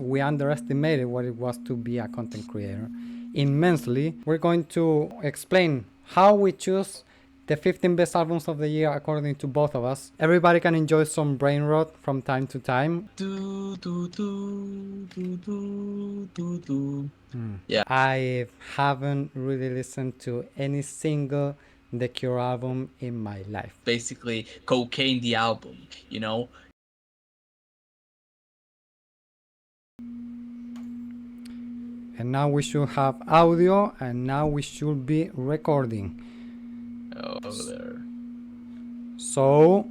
We underestimated what it was to be a content creator immensely. We're going to explain how we choose the 15 best albums of the year according to both of us. Everybody can enjoy some brain rot from time to time. Yeah, I haven't really listened to any single The Cure album in my life. basically Cocaine the album, And now we should have audio, and now we should be recording. Oh, there. So,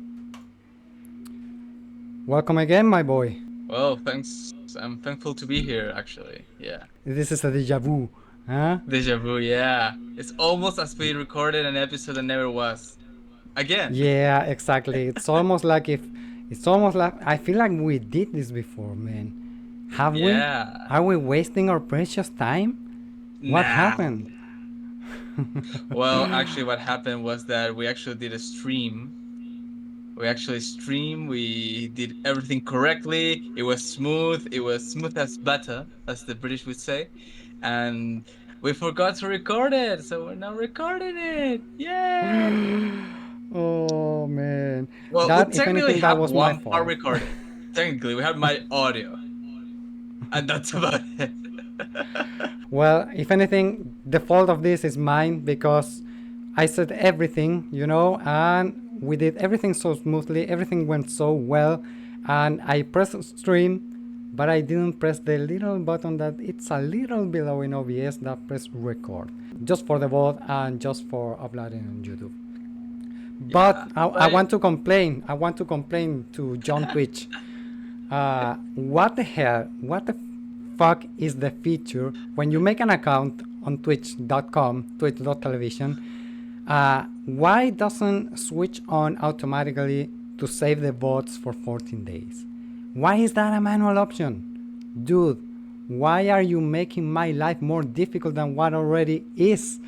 welcome again, my boy. Well, thanks. I'm thankful to be here, actually. Yeah. This is a deja vu, huh? Deja vu, yeah. It's almost as we recorded an episode that never was. Again. Yeah, exactly. It's almost like I feel like we did this before, man. Have we? Yeah. Are we wasting our precious time? What Nah. happened? Well, actually, what happened was that we actually did a stream. We did everything correctly. It was smooth. It was smooth as butter, as the British would say. And we forgot to record it, so we're now recording it. Yay! Oh man, Well, we that if technically anything, that have was my one part fault. recorded. Technically, we have my audio, and that's about it. Well, if anything, the fault of this is mine because I said everything, and we did everything so smoothly, everything went so well, and I pressed stream, but I didn't press the little button that it's a little below in OBS that press record, just for the vote and just for uploading on YouTube. But Yeah, I but want to complain. I want to complain to John Twitch. What the hell? What the fuck is the feature when you make an account on twitch.com, twitch.television? Why doesn't switch on automatically to save the votes for 14 days? Why is that a manual option? Dude, why are you making my life more difficult than what already is?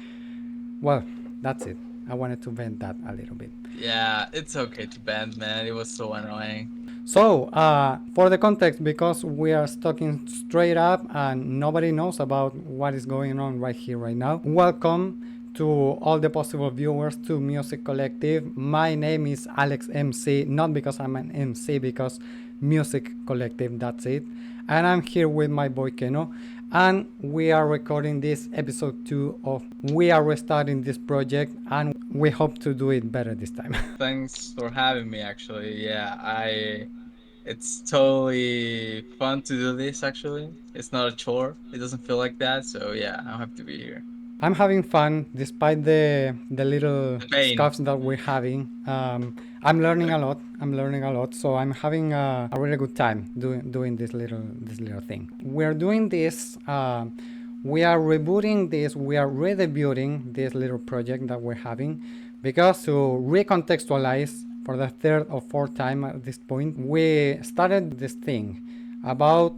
Well, that's it. I wanted to vent that a little bit. yeah, it's okay to bend, man. It was so annoying. So, for the context, because we are talking straight up and nobody knows about what is going on right here, right now, welcome to all the possible viewers to Music Collective. My name is AlexMC, not because I'm an MC, because Music Collective, that's it. And I'm here with my boy Keno, and we are recording this episode 2 of We Are Restarting This Project, and we hope to do it better this time. Thanks for having me, actually. Yeah, it's totally fun to do this, actually. It's not a chore. It doesn't feel like that, so yeah, I'm happy to be here. I'm having fun despite the little The pain. scuffs that we're having. I'm learning a lot. So I'm having a really good time doing this little thing. We're doing this. We are rebooting this. We are redebuting this little project that we're having, because to recontextualize for the third or fourth time at this point, we started this thing about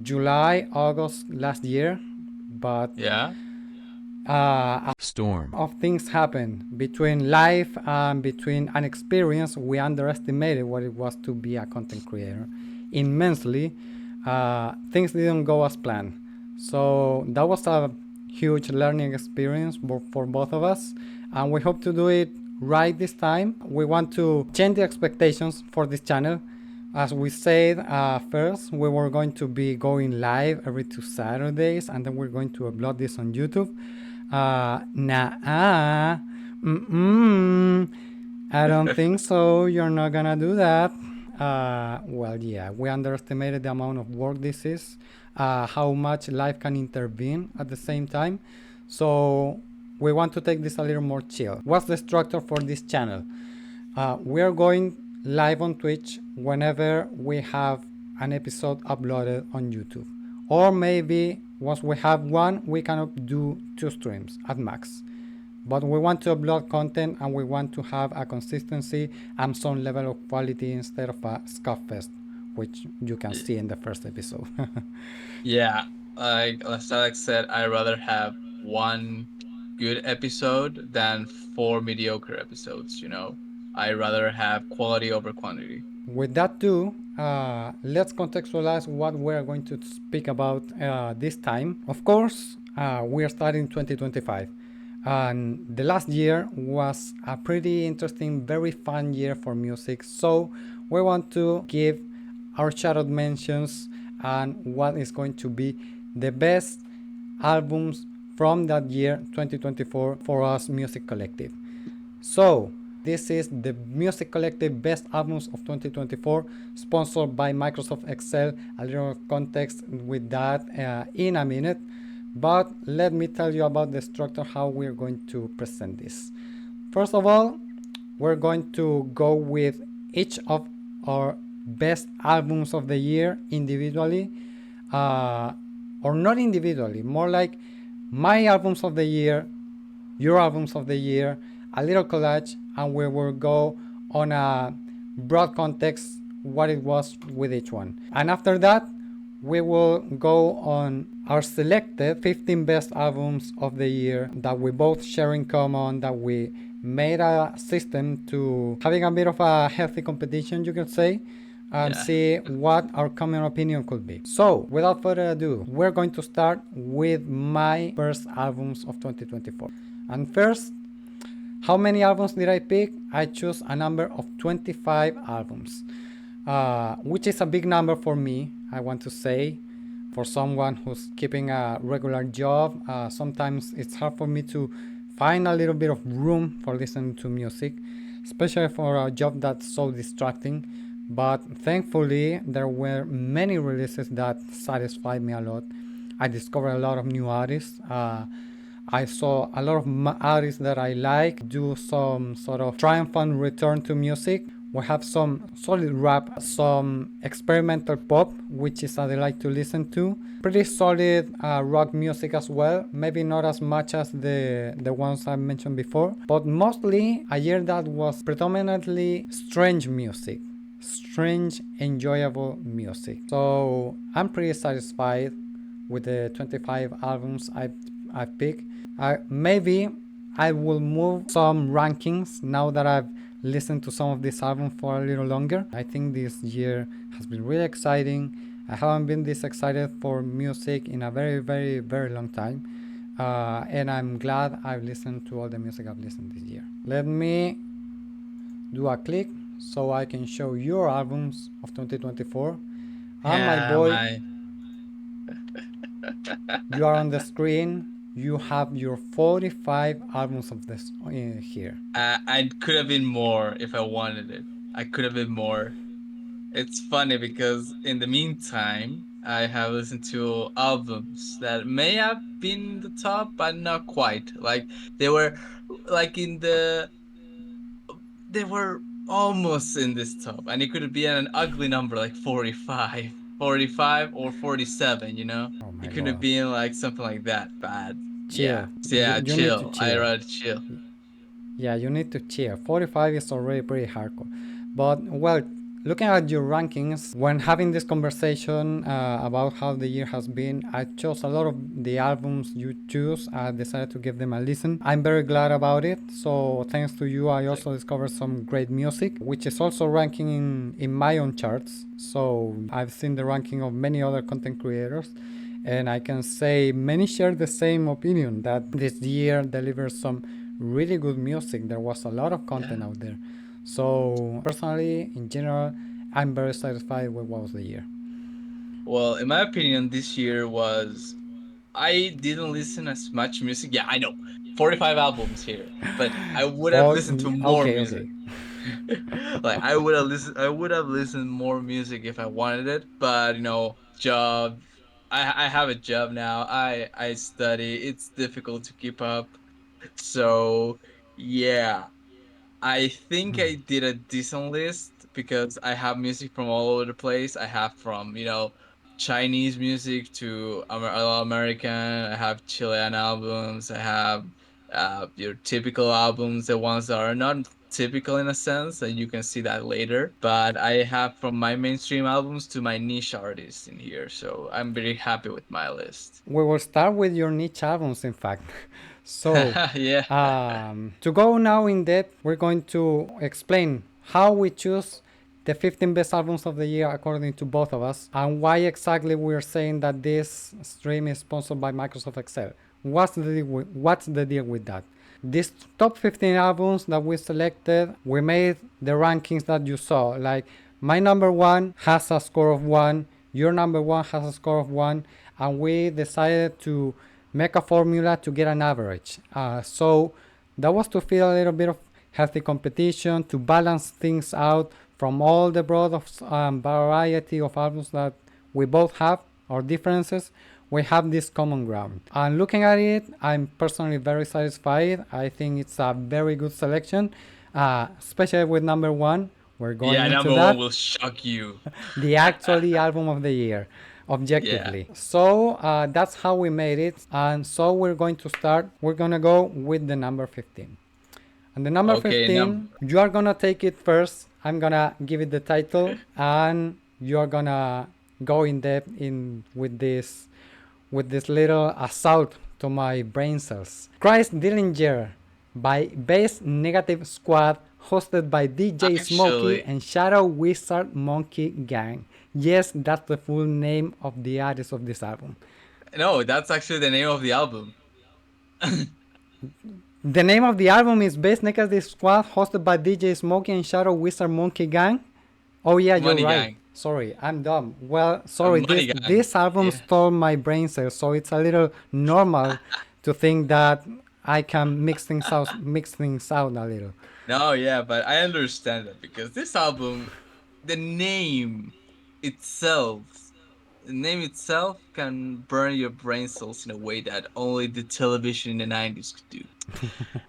July, August last year, but Yeah? Storm. of things happen between life and between an experience. We underestimated what it was to be a content creator immensely. Things didn't go as planned, so that was a huge learning experience for both of us, and we hope to do it right this time. We want to change the expectations for this channel. As we said, first we were going to be going live every 2 Saturdays, and then we're going to upload this on YouTube. Nah, I don't think so. You're not gonna do that. Well, yeah, we underestimated the amount of work this is, how much life can intervene at the same time. So we want to take this a little more chill. What's the structure for this channel? We are going live on Twitch whenever we have an episode uploaded on YouTube. Or maybe once we have one, we cannot do 2 streams at max. But we want to upload content, and we want to have a consistency and some level of quality instead of a scuff fest, which you can see in the first episode. Yeah, like as Alex said, I'd rather have one good episode than 4 mediocre episodes, I'd rather have quality over quantity. With that too, let's contextualize what we're going to speak about this time. Of course, we are starting 2025, and the last year was a pretty interesting, very fun year for music. So we want to give our shoutout mentions and what is going to be the best albums from that year 2024 for us music collective. So this is the Music Collective Best Albums of 2024, sponsored by Microsoft Excel. A little context with that in a minute, but let me tell you about the structure, how we're going to present this. First of all, we're going to go with each of our best albums of the year individually, uh, or not individually, more like my albums of the year, your albums of the year, a little collage, and we will go on a broad context what it was with each one. And after that, we will go on our selected 15 best albums of the year that we both share in common, that we made a system to having a bit of a healthy competition, you could say, and Yeah. see what our common opinion could be. So, without further ado, we're going to start with my first albums of 2024. And first, how many albums did I pick? I chose a number of 25 albums, which is a big number for me, I want to say. For someone who's keeping a regular job, sometimes it's hard for me to find a little bit of room for listening to music, especially for a job that's so distracting. But thankfully, there were many releases that satisfied me a lot. I discovered a lot of new artists. I saw a lot of artists that I like do some sort of triumphant return to music. We have some solid rap, some experimental pop, which is a delight to listen to. Pretty solid rock music as well. Maybe not as much as the ones I mentioned before, but mostly a year that was predominantly strange music. Strange, enjoyable music. So I'm pretty satisfied with the 25 albums I've picked. Maybe I will move some rankings now that I've listened to some of these albums for a little longer. I think this year has been really exciting. I haven't been this excited for music in a very, very, very long time. And I'm glad I've listened to all the music I've listened this year. Let me do a click so I can show your albums of 2024. And my Yeah, boy, my you are on the screen. You have your 45 albums of this here. I could have been more if I wanted it. I could have been more. It's funny because in the meantime, I have listened to albums that may have been the top, but not quite. Like they were like in they were almost in this top, and it could be an ugly number like 45, 45 or 47, you know? Oh my It could have god. been like something like that bad. Yeah. Chill. So yeah, You need to chill. I chill. rather chill. Yeah, you need to chill. 45 is already pretty hardcore. But, well, looking at your rankings, when having this conversation about how the year has been, I chose a lot of the albums you choose. I decided to give them a listen. I'm very glad about it. So, thanks to you, I Like, also discovered some great music, which is also ranking in my own charts. So, I've seen the ranking of many other content creators. And I can say many share the same opinion that this year delivers some really good music. There was a lot of content yeah. out there. So personally, in general, I'm very satisfied with what was the year. Well, in my opinion, this year was I didn't listen as much music. Yeah, I know. 45 albums here, but I would have For listened to more okay, music. okay. Like I would have listened more music if I wanted it, but job. I have a job now. I study. It's difficult to keep up. So, yeah, I think I did a decent list because I have music from all over the place. I have from, Chinese music to American. I have Chilean albums. I have your typical albums, the ones that are not typical in a sense, and you can see that later. But I have from my mainstream albums to my niche artists in here. So I'm very happy with my list. We will start with your niche albums, in fact. So, Yeah. to go now in depth, we're going to explain how we choose the 15 best albums of the year according to both of us, and why exactly we're saying that this stream is sponsored by Microsoft Excel. What's the deal with that? These top 15 albums that we selected, we made the rankings that you saw. Like my number one has a score of 1, your number one has a score of 1, and we decided to make a formula to get an average. So that was to feel a little bit of healthy competition, to balance things out from all the broad variety of albums that we both have, our differences. We have this common ground. And looking at it, I'm personally very satisfied. I think it's a very good selection, especially with number one. We're going Yeah, into number one that. will shock you. The actually album of the year, Yeah. objectively. So that's how we made it. And so we're going to start. We're going to go with the number 15. And the number Okay, 15, you are going to take it first. I'm going to give it the title, and you're going to go in depth in with this little assault to my brain cells. Christ Dillinger by Bass Negative Squad, hosted by DJ Smokey Actually, and Shadow Wizard Monkey Gang. Yes, that's the full name of the artist of this album. no, that's actually the name of the album. The name of the album is Bass Negative Squad, hosted by DJ Smokey and Shadow Wizard Monkey Gang. Oh yeah, you're Money right. Gang. Sorry, I'm dumb. Well, sorry, Money Gang. this album Yeah. stole my brain cells, so it's a little normal to think that I can mix things out a little. No, yeah, but I understand that because this album, the name itself, the name itself can burn your brain cells in a way that only the television in the 90s could do.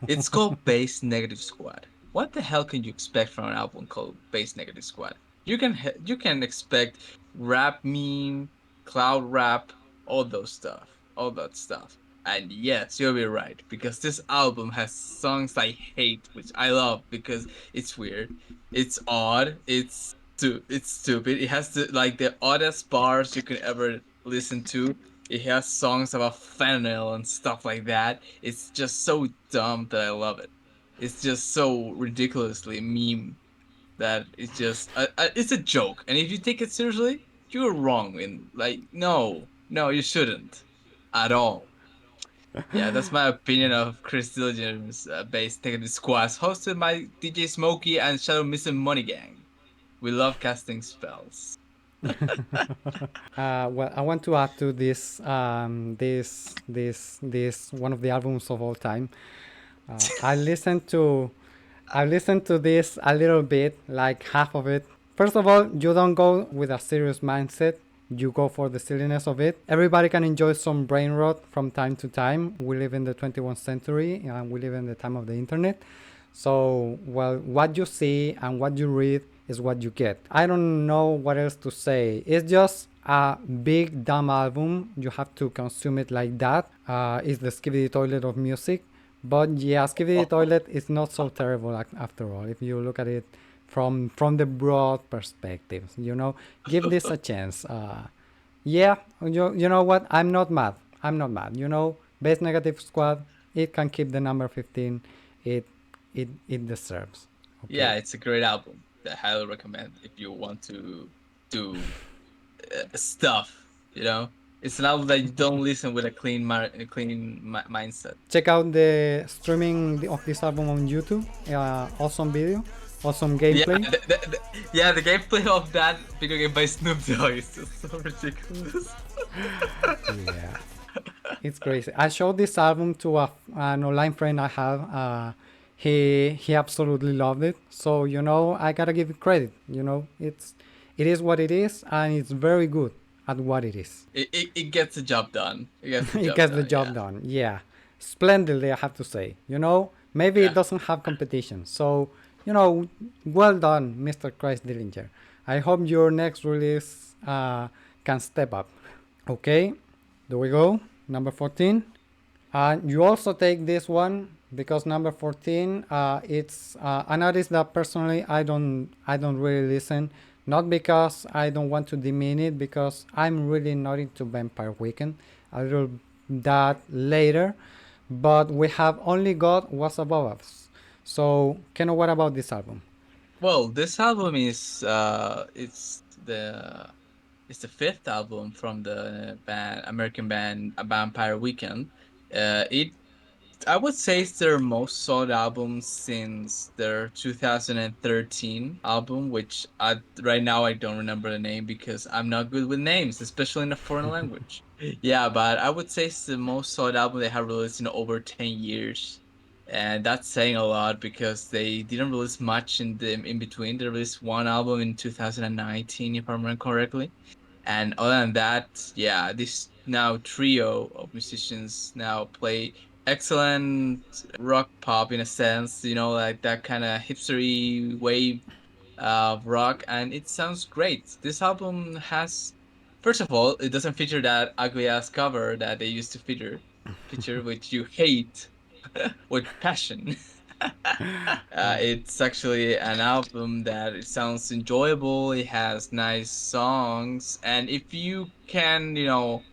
It's called Bass Negative Squad. What the hell can you expect from an album called Bass Negative Squad? You can expect rap meme, cloud rap, all that stuff. And yes, you'll be right because this album has songs I hate, which I love because it's weird, it's odd, it's stupid. It has the oddest bars you could ever listen to. It has songs about fentanyl and stuff like that. It's just so dumb that I love it. It's just so ridiculously meme that it's a joke. And if you take it seriously, you're wrong. And like, no, you shouldn't at all. Yeah, that's my opinion of Chris Dillinger's bass negative squads, hosted by DJ Smokey and Shadow Missing Money Gang. We love casting spells. Well, I want to add to this one of the albums of all time. Uh, I listened to I listened to this a little bit, like half of it. First of all, you don't go with a serious mindset. You go for the silliness of it. Everybody can enjoy some brain rot from time to time. We live in the 21st century and we live in the time of the internet. So, well, what you see and what you read is what you get. I don't know what else to say. It's just a big dumb album. You have to consume it like that. It's the skibidi toilet of music. But yeah, skibidi toilet is not so terrible after all. If you look at it from the broad perspective, give this a chance. Yeah, you know what? I'm not mad. I'm not mad. Base Negative Squad. It can keep the number 15. It it deserves. Yeah, Okay. it's a great album that I highly recommend if you want to do stuff. It's an album that you don't listen with a mindset. Check out the streaming of this album on YouTube. Awesome video, awesome Yeah, gameplay. yeah, the gameplay of that video game by Snoop Dogg is just so ridiculous. Yeah, it's crazy. I showed this album to an online friend I have. He absolutely loved it. So I gotta give it credit. It is what it is, and it's very good at what it is. It gets the job done. It gets the It job gets the done. job Yeah, done. Yeah, splendidly, I have to say. Maybe it yeah. doesn't have competition. So, well done, Mr. Christ Dillinger. I hope your next release can step up. Okay, there we go. Number 14. You also take this one because number 14, it's an artist that personally I don't really listen. Not because I don't want to demean it, because I'm really not into Vampire Weekend. A little that later, but we have only got What's Above Us. So, Keno, what about this album? Well, this album is it's the fifth album from the band American band A Vampire Weekend. It I would say it's their most sold album since their 2013 album, which right now I don't remember the name because I'm not good with names, especially in a foreign language. Yeah, but I would say it's the most sold album they have released in over 10 years. And that's saying a lot because they didn't release much in between. They released one album in 2019, if I remember correctly. And other than that, yeah, this now trio of musicians now play excellent rock pop in a sense, like that kind of hipstery wave of rock, and it sounds great. This album has, first of all, it doesn't feature that ugly ass cover that they used to feature which you hate with passion. It's actually an album that it sounds enjoyable. It has nice songs, and if you can,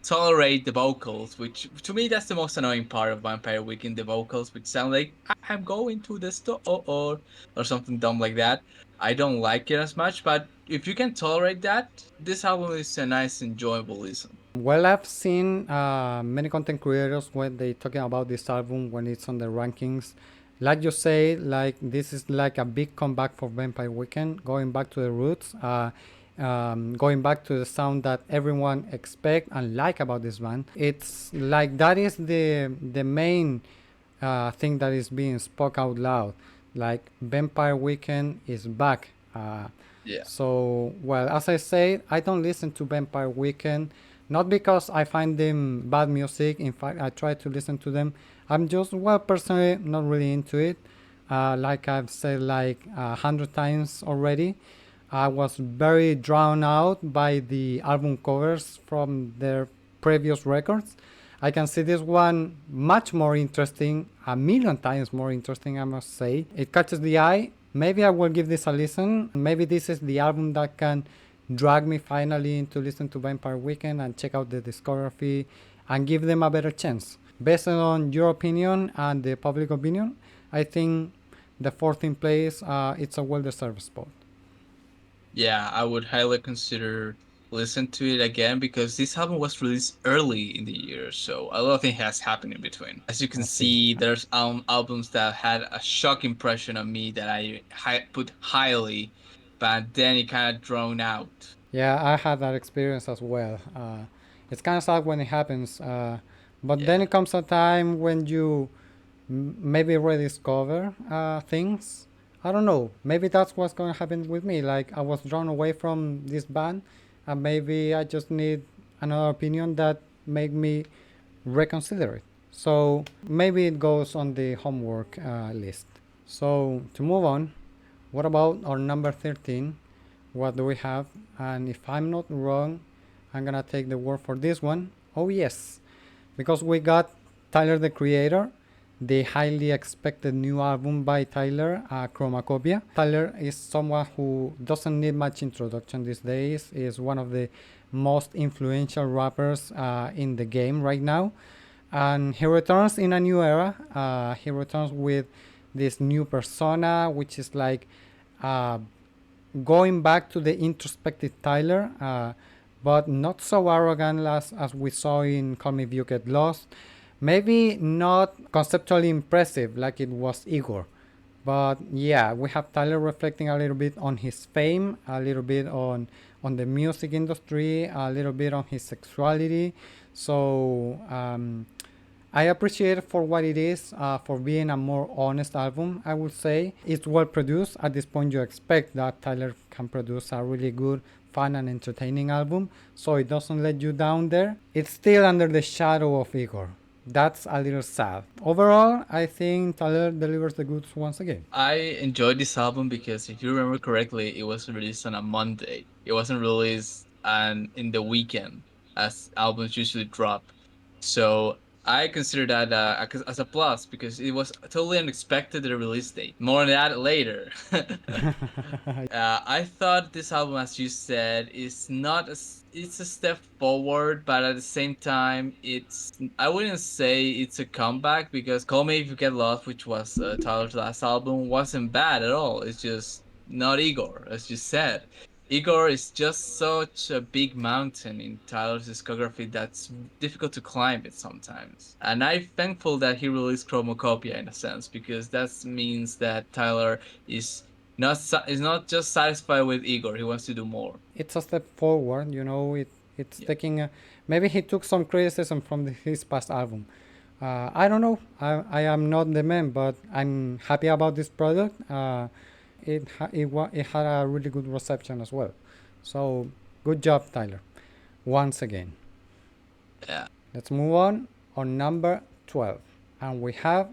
tolerate the vocals, which to me that's the most annoying part of Vampire Weekend, the vocals, which sound like I'm going to the store or something dumb like that. I don't like it as much, but if you can tolerate that, this album is a nice, enjoyable listen. Well, I've seen many content creators when they talking about this album when it's on the rankings. Like you say, like this is like a big comeback for Vampire Weekend, going back to the roots, going back to the sound that everyone expect and like about this band. It's like that is the main thing that is being spoke out loud. Like Vampire Weekend is back. Yeah. So, well, as I said, I don't listen to Vampire Weekend, not because I find them bad music. In fact, I try to listen to them. I'm just, well, personally not really into it. Like I've said like 100 times already. I was very drawn out by the album covers from their previous records. I can see this one much more interesting, a million times more interesting, I must say. It catches the eye. Maybe I will give this a listen. Maybe this is the album that can drag me finally into listen to Vampire Weekend and check out the discography and give them a better chance. Based on your opinion and the public opinion, I think the 14th place, it's a well-deserved spot. Yeah, I would highly consider listen to it again because this album was released early in the year, so a lot of things has happened in between. As you can I see. see, there's albums that had a shock impression on me that I put highly, but then it kind of drawn out. Yeah, I had that experience as well. It's kind of sad when it happens, but then Yeah. it comes a time when you maybe rediscover things. I don't know. Maybe that's what's going to happen with me. Like I was drawn away from this band, and maybe I just need another opinion that make me reconsider it. So maybe it goes on the homework list. So to move on, what about our number 13? What do we have? And if I'm not wrong, I'm gonna take the word for this one. Oh yes, because we got Tyler the Creator, the highly expected new album by Tyler, Chromacopia. Tyler is someone who doesn't need much introduction these days. Is one of the most influential rappers in the game right now, and he returns in a new era. He returns with this new persona, which is like uh, going back to the introspective Tyler, but not so arrogant as we saw in Call Me If You Get Lost. Maybe not conceptually impressive like it was Igor. But yeah, we have Tyler reflecting a little bit on his fame, a little bit on the music industry, a little bit on his sexuality. So I appreciate it for what it is, for being a more honest album, I would say. It's well produced. At this point, you expect that Tyler can produce a really good, fun, and entertaining album, so it doesn't let you down there. It's still under the shadow of Igor. That's a little sad. Overall, I think Tyler delivers the goods once again. I enjoyed this album because if you remember correctly, it was released on a Monday. It wasn't released in the weekend as albums usually drop. So I consider that as a plus because it was totally unexpected the release date. More on that later. I thought this album, as you said, is not it's a step forward, but at the same time, I wouldn't say it's a comeback because "Call Me If You Get Lost," which was Tyler's last album, wasn't bad at all. It's just not Igor, as you said. Igor is just such a big mountain in Tyler's discography that's difficult to climb it sometimes. And I'm thankful that he released Chromocopia in a sense, because that means that Tyler is is not just satisfied with Igor. He wants to do more. It's a step forward, it's Yeah, taking maybe he took some criticism from his past album. I don't know. I am not the man, but I'm happy about this product. It had a really good reception as well. So good job, Tyler. Once again, yeah. let's move on number 12, and we have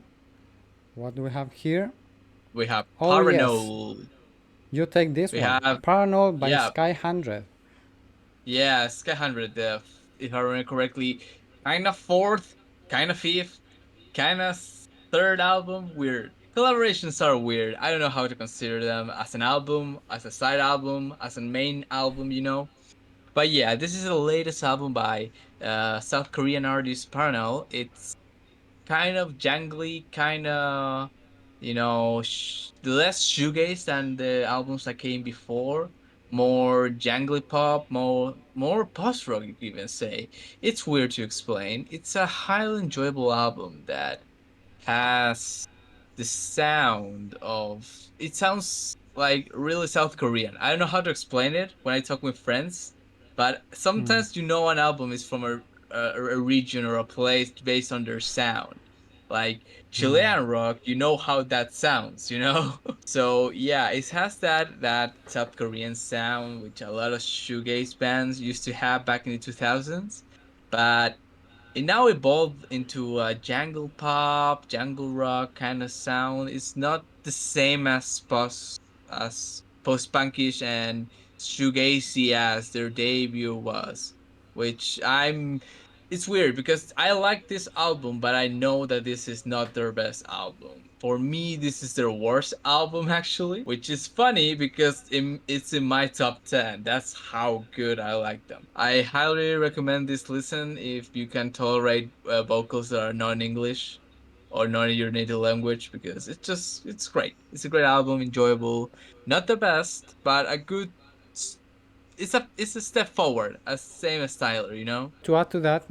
what do we have here? We have Oh yes, Paranoid. you take this We one. have Paranoid by yeah, Sky 100. yeah, Sky 100. If I remember correctly, kind of fourth, kind of fifth, kind of third album. Weird. Collaborations are weird. I don't know how to consider them as an album, as a side album, as a main album. But yeah, this is the latest album by South Korean artist Parnell. It's kind of jangly, kind of less shoegaze than the albums that came before. More jangly pop, more post rock, you could even say. It's weird to explain. It's a highly enjoyable album that has the sound of it sounds like really South Korean. I don't know how to explain it when I talk with friends, but Hmm. sometimes an album is from a region or a place based on their sound. Like Hmm. Chilean rock, you know how that sounds. So yeah, it has that South Korean sound, which a lot of shoegaze bands used to have back in the 2000s. But it now evolved into a jangle pop, jangle rock kind of sound. It's not the same as post punkish and shoegazy as their debut was, which I'm. It's weird because I like this album, but I know that this is not their best album. For me, this is their worst album actually, which is funny because it's in my top 10. That's how good I like them. I highly recommend this listen if you can tolerate vocals that are non-English or not in your native language, because it's great. It's a great album, enjoyable. Not the best, but a good. It's a step forward, as same as Tyler. To add to that,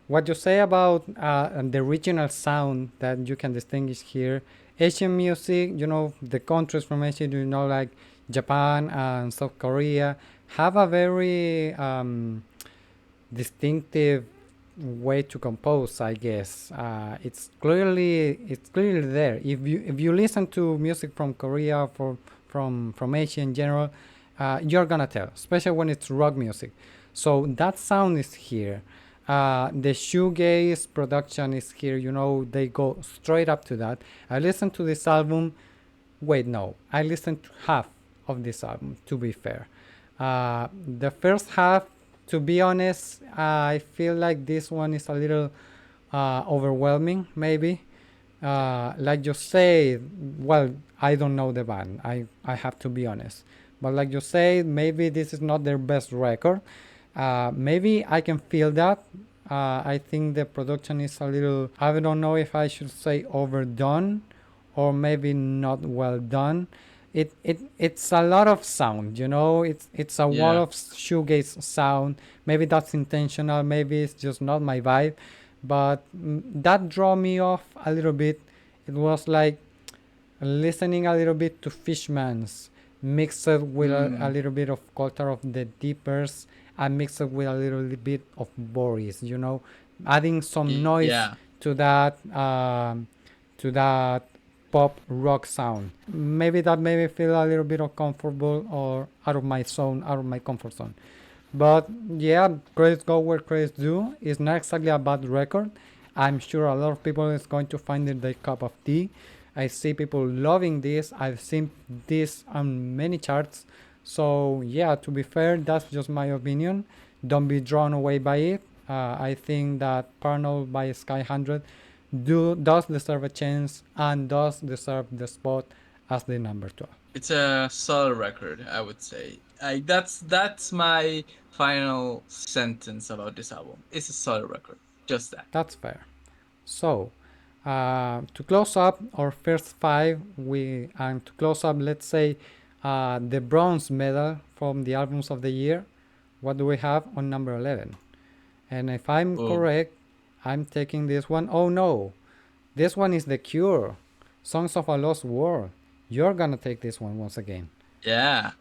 what you say about the regional sound that you can distinguish here, Asian music, the countries from Asia, like Japan and South Korea, have a very distinctive way to compose, I guess. It's clearly there. If you listen to music from Korea, from Asia in general, you're gonna tell, especially when it's rock music. So that sound is here. The shoegaze production is here. They go straight up to that. I listened to this album. Wait, no, I listened to half of this album, to be fair. The first half, to be honest, I feel like this one is a little overwhelming, maybe. Like you say, well, I don't know the band. I have to be honest. But like you say, maybe this is not their best record. Maybe I can feel that. I think the production is a little, I don't know if I should say overdone or maybe not well done. It's a lot of sound, it's a wall Yeah. of shoegaze sound. Maybe that's intentional, maybe it's just not my vibe, but that drew me off a little bit. It was like listening a little bit to Fishmans, mixed with a Mm, little bit of culture of the Deepers, and mixed with a little bit of Boris, adding some noise yeah. to that pop rock sound. Maybe that made me feel a little bit uncomfortable or out of my zone, out of my comfort zone. But yeah, credits go where credits do. It's not exactly a bad record. I'm sure a lot of people is going to find it their cup of tea. I see people loving this. I've seen this on many charts. So yeah, to be fair, that's just my opinion. Don't be drawn away by it. I think that Parnell by Sky 100 does deserve a chance and does deserve the spot as the number 12. It's a solid record, I would say. That's my final sentence about this album. It's a solid record. Just that. That's fair. So, To close up our first five, we and to close up, let's say, the bronze medal from the albums of the year. What do we have on number 11? And if I'm Oh, correct, I'm taking this one. Oh no, this one is The Cure, Songs of a Lost World. You're gonna take this one once again. yeah.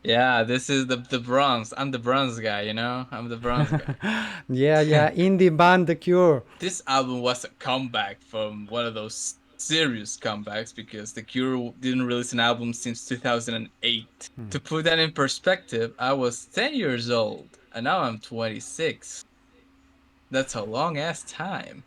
Yeah, this is the bronze. I'm the bronze guy, you know? I'm the bronze guy. Yeah, yeah, indie band The Cure. This album was a comeback from one of those serious comebacks because The Cure didn't release an album since 2008. To put that in perspective, I was 10 years old and now I'm 26. That's a long ass time.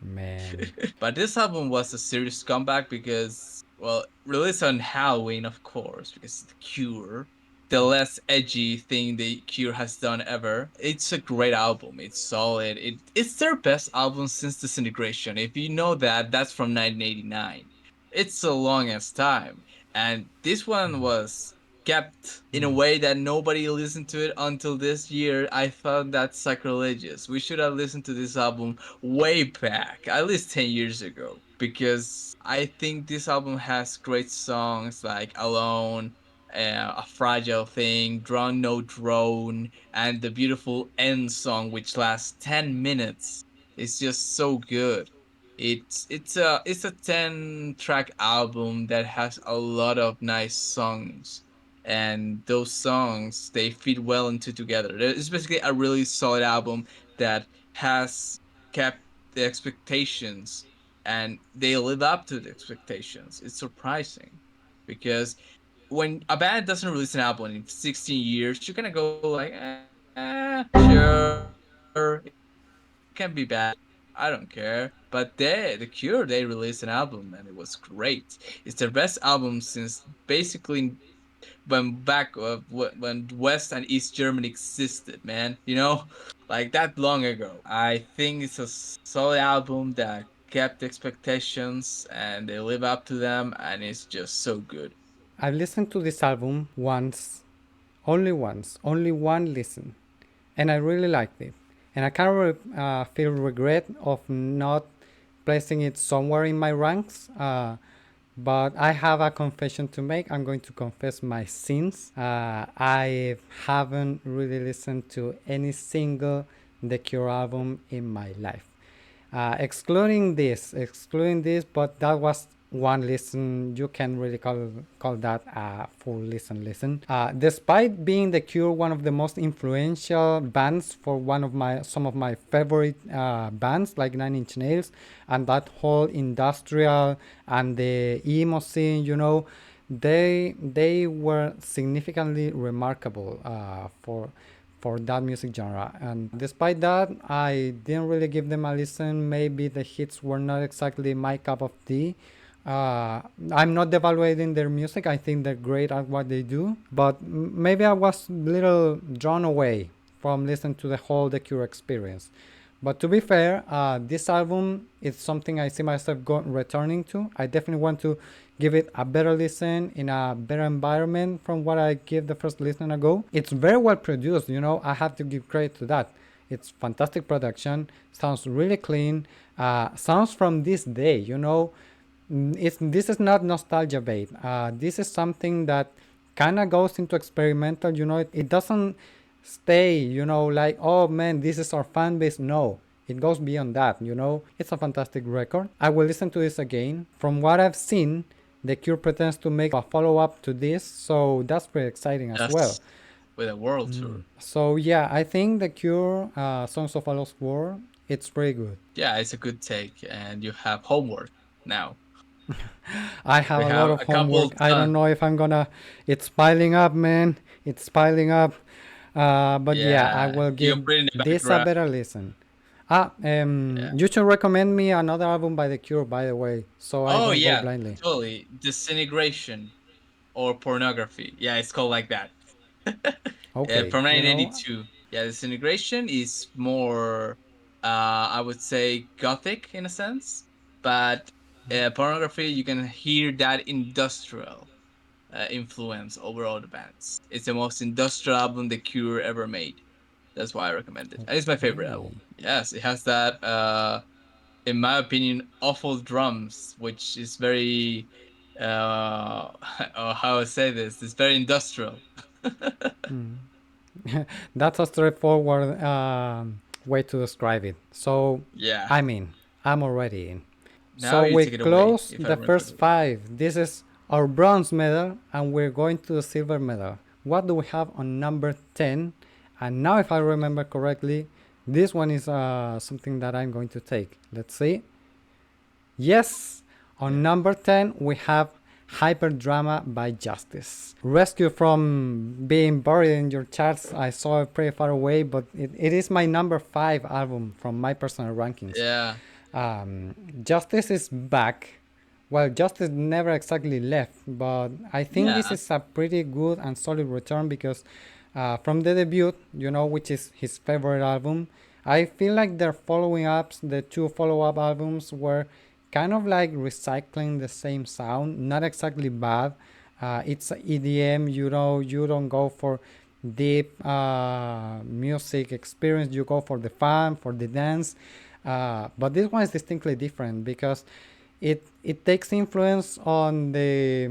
Man, But this album was a serious comeback because, well, released on Halloween, of course, because The Cure, the less edgy thing The Cure has done ever. It's a great album. It's solid. It's their best album since Disintegration. If you know that, that's from 1989. It's a long ass time. And this one was kept in a way that nobody listened to it until this year. I thought that's sacrilegious. We should have listened to this album way back, at least 10 years ago, because I think this album has great songs like Alone, A Fragile Thing, Drone No Drone, and the beautiful end song, which lasts 10 minutes. It's just so good. It's a 10 track album that has a lot of nice songs, and those songs they fit well into together. It's basically a really solid album that has kept the expectations, and they live up to the expectations. It's surprising because when a band doesn't release an album in 16 years, you're gonna go like, sure, it can be bad. I don't care. But The Cure, they released an album and it was great. It's their best album since basically when when West and East Germany existed, man. You know, like that long ago. I think it's a solid album that kept expectations and they live up to them, and it's just so good. I've listened to this album once, only one listen, and I really liked it. And I kind of feel regret of not placing it somewhere in my ranks. But I have a confession to make. I'm going to confess my sins. I haven't really listened to any single The Cure album in my life. Excluding this, but that was one listen. You can really call that a full listen. Despite being The Cure one of the most influential bands for one of my some of my favorite bands like Nine Inch Nails and that whole industrial and the emo scene, they were significantly remarkable for that music genre. And despite that, I didn't really give them a listen. Maybe the hits were not exactly my cup of tea. I'm not devaluating their music. I think they're great at what they do. But maybe I was a little drawn away from listening to the whole The Cure experience. But to be fair, this album is something I see myself returning to. I definitely want to give it a better listen in a better environment from what I gave the first listen ago. It's very well produced, I have to give credit to that. It's fantastic production, sounds really clean, sounds from this day, this is not nostalgia bait. This is something that kind of goes into experimental, it doesn't stay, like, oh man, this is our fan base. No, it goes beyond that, It's a fantastic record. I will listen to this again. From what I've seen, The Cure pretends to make a follow up to this, so that's pretty exciting as well. Yes, with a world tour. So yeah, I think The Cure, Songs of a Lost World, it's pretty good. Yeah, it's a good take, and you have homework now. I have We a lot have of a couple homework. I don't done. know if I'm gonna. It's piling up, man. It's piling up. But yeah, I Yeah, will you give put it in the this a background. better listen. Yeah. You should recommend me another album by The Cure, by the way, so I Oh don't go yeah, blindly. totally. Disintegration or pornography. Yeah, it's called like that. Okay, From 1982. Yeah, Disintegration is more, I would say, gothic in a sense, but pornography, you can hear that industrial influence over all the bands. It's the most industrial album The Cure ever made. That's why I recommend it, and it's my favorite album. okay. Yes, it has that in my opinion, awful drums, which is very, or how I say this, it's very industrial. That's a straightforward way to describe it. So, Yeah. I mean, I'm already in. Now So you we take it away, close if I the remember first correctly. five. This is our bronze medal, and we're going to the silver medal. What do we have on number 10? And now, if I remember correctly, this one is something that I'm going to take. Let's see. Yes, on Yeah. number 10, we have Hyperdrama by Justice. Rescue from being buried in your charts, I saw it pretty far away, but it is my number 5 album from my personal rankings. Yeah. Justice is back. Well, Justice never exactly left, but I think this Yeah. is a pretty good and solid return because from the debut, which is his favorite album, I feel like their following ups, the two follow up albums, were kind of like recycling the same sound. Not exactly bad. It's EDM, you don't go for deep music experience, you go for the fun, for the dance. But this one is distinctly different because it takes influence on the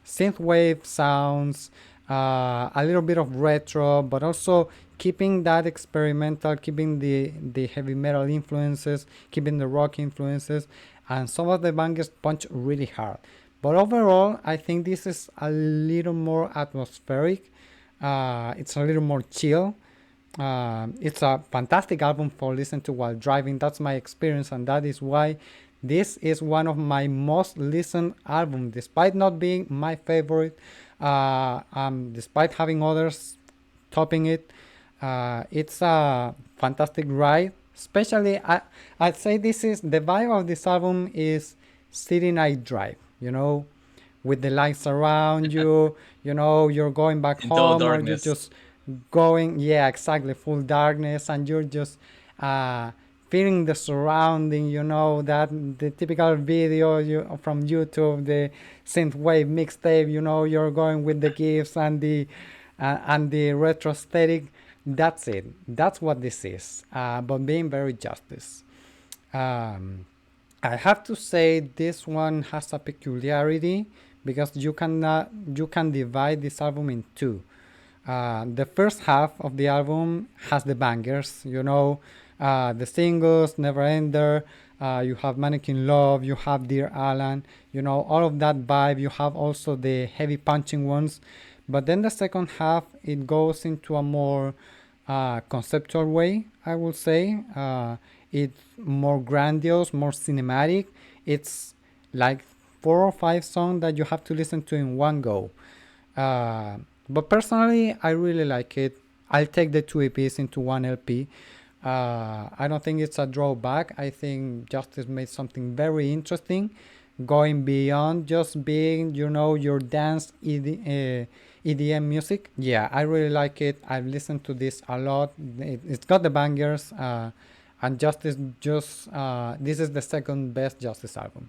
synthwave sounds, a little bit of retro, but also keeping that experimental, keeping the heavy metal influences, keeping the rock influences, and some of the bangers punch really hard. But overall, I think this is a little more atmospheric. It's a little more chill. It's a fantastic album for listening to while driving. That's my experience, and that is why this is one of my most listened albums, despite not being my favorite. Despite having others topping it, it's a fantastic ride. Especially, I'd say this is the vibe of this album is city night drive. With the lights around you. You're going back In total home or you're darkness. just going, yeah, exactly, full darkness, and you're just uh, feeling the surrounding, that the typical video from YouTube, the synthwave mixtape, you're going with the gifs and the retro aesthetic. That's it. That's what this is. But being very justice. Um, I have to say this one has a peculiarity because you can divide this album in two. The first half of the album has the bangers, the singles, Never Ender, you have Mannequin Love, you have Dear Alan, all of that vibe. You have also the heavy punching ones. But then the second half, it goes into a more conceptual way, I would say. It's more grandiose, more cinematic. It's like 4 or 5 songs that you have to listen to in one go. Uh, but personally, I really like it. I'll take the two EPs into one LP. I don't think it's a drawback. I think Justice made something very interesting, going beyond just being, your dance EDM music. Yeah, I really like it. I've listened to this a lot. It's got the bangers, and Justice just this is the second best Justice album.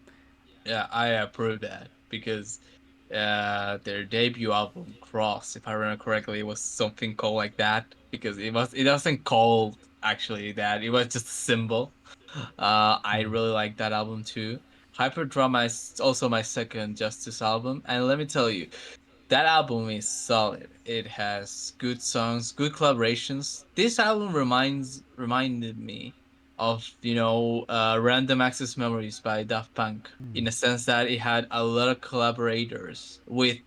Yeah, I approve that because their debut album Cross, if I remember correctly, was something called like that because it wasn't called actually that. It was just a symbol. I really like that album too. Hyperdrama is also my second Justice album, and let me tell you, that album is solid. It has good songs, good collaborations. This album reminded me of Random Access Memories by Daft Punk in a sense that it had a lot of collaborators with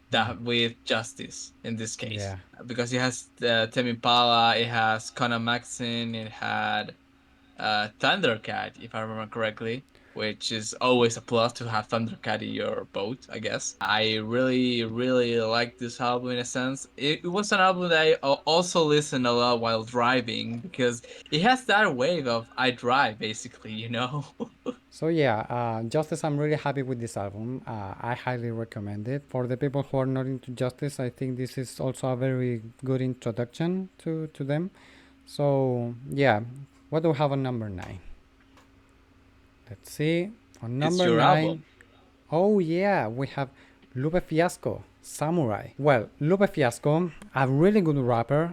Justice in this case Yeah. because it has Tame Impala, it has Conor Maxon, it had Thundercat, if I remember correctly, which is always a plus to have Thundercat in your boat, I guess. I really, really like this album in a sense. It was an album that I also listened a lot while driving because it has that wave of I drive, basically. So yeah, Justice. I'm really happy with this album. I highly recommend it for the people who are not into Justice. I think this is also a very good introduction to them. So yeah, what do we have on number 9? Let's see. On It's number your 9, album. oh yeah, we have Lupe Fiasco, Samurai. Well, Lupe Fiasco, a really good rapper.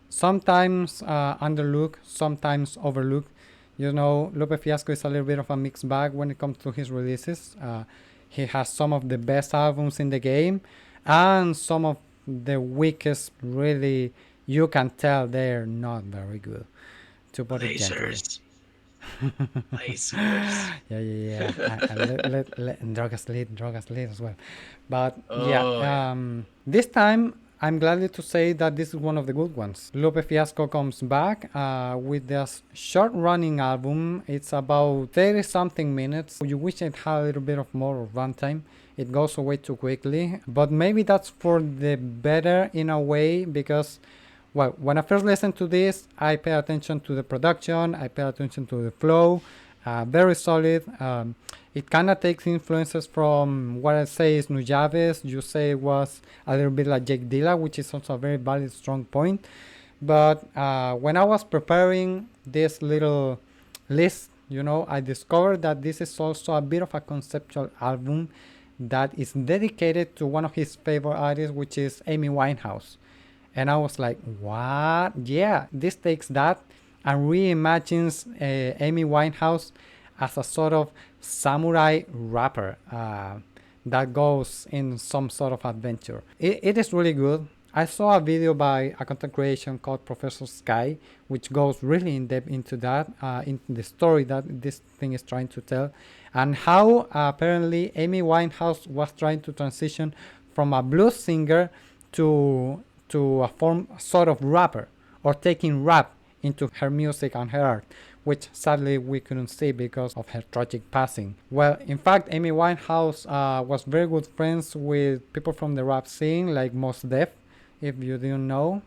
Sometimes underlooked, sometimes overlooked. You know, Lupe Fiasco is a little bit of a mixed bag when it comes to his releases. He has some of the best albums in the game, and some of the weakest. Really, you can tell they're not very good, to put it gently. Lasers, lasers. Yeah, yeah, yeah. And Drogas lead as well. But yeah, Oh yeah. this time I'm glad to say that this is one of the good ones. Lupe Fiasco comes back with this short running album. It's about 30 something minutes. You wish it had a little bit of more runtime. It goes away too quickly, but maybe that's for the better in a way because well, when I first listened to this, I pay attention to the production, I pay attention to the flow, very solid. It kind of takes influences from what I say is Nujaves. You say it was a little bit like Jake Dilla, which is also a very valid, strong point. But when I was preparing this little list, you know, I discovered that this is also a bit of a conceptual album that is dedicated to one of his favorite artists, which is Amy Winehouse. And I was like, what? Yeah, this takes that and reimagines Amy Winehouse as a sort of samurai rapper that goes in some sort of adventure. It is really good. I saw a video by a content creation called Professor Sky, which goes really in depth into that, in the story that this thing is trying to tell, and how apparently Amy Winehouse was trying to transition from a blues singer to a form sort of rapper or taking rap into her music and her art, which sadly we couldn't see because of her tragic passing. Well, in fact, Amy Winehouse was very good friends with people from the rap scene, like Mos Def, if you didn't know.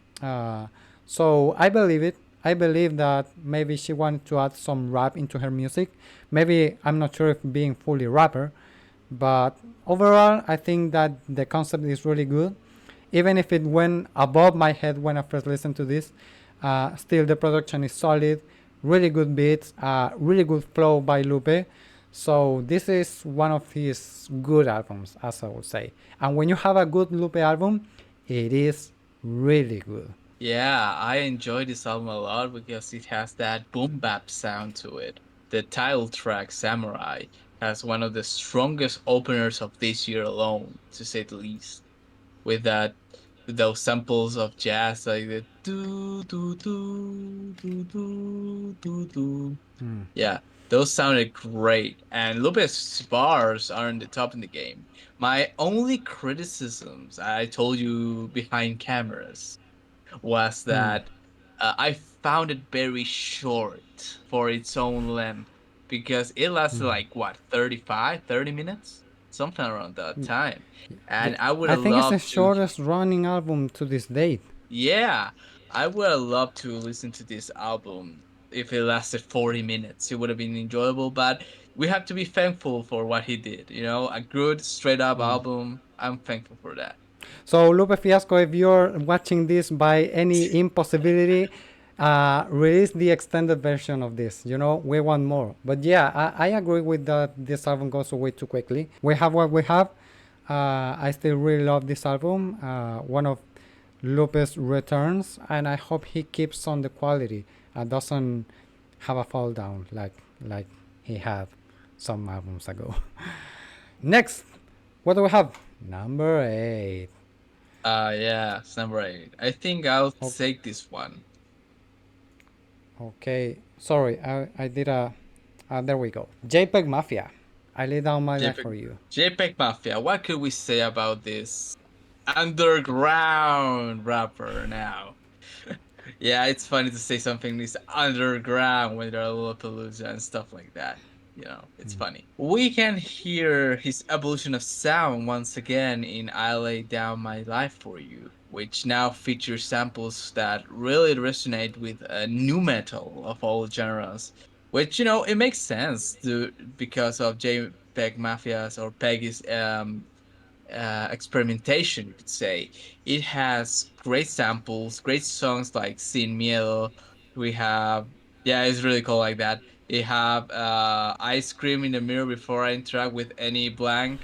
So I believe it. I believe that maybe she wanted to add some rap into her music. Maybe I'm not sure if being fully rapper, but overall, I think that the concept is really good. Even if it went above my head when I first listened to this, still the production is solid, really good beats, really good flow by Lupe. So this is one of his good albums, as I would say. And when you have a good Lupe album, it is really good. Yeah, I enjoy this album a lot because it has that boom bap sound to it. The title track, Samurai, has one of the strongest openers of this year alone, to say the least. With that, with those samples of jazz like the do do do do do do do. Mm. Yeah, those sounded great, and Lupe's bars are in the top in the game. My only criticisms, I told you behind cameras, was Mm. that I found it very short for its own length because it lasted Mm. like what 35, 30 minutes, something around that time, Yeah, and I would I have think it's the loved to. shortest running album to this date. Yeah, I would have loved to listen to this album if it lasted 40 minutes. It would have been enjoyable, but we have to be thankful for what he did. You know, a good straight up Mm. album. I'm thankful for that. So, Lupe Fiasco, if you're watching this by any impossibility, release the extended version of this. You know, we want more. But yeah, I agree with that. This album goes away too quickly. We have what we have. I still really love this album. One of Lupe's returns, and I hope he keeps on the quality and doesn't have a fall down like he had some albums ago. Next, what do we have? Number 8. Yeah, it's number 8. I think I'll Oh, take this one. okay, sorry, I did a. There we go. JPEG Mafia. I lay down my life JPEG, for you. JPEG Mafia. What could we say about this underground rapper now? Yeah, it's funny to say something is underground when there are Lollapalooza and stuff like that. You know, it's funny. We can hear his evolution of sound once again in I Lay Down My Life for You, which now features samples that really resonate with new metal of all genres. Which, you know, it makes sense because of JPEG Mafia's or Peggy's experimentation, you could say. It has great samples, great songs like Sin Miedo. We have, yeah, it's really cool like that. We have I Scream in the Mirror Before I Interact with Any Blank,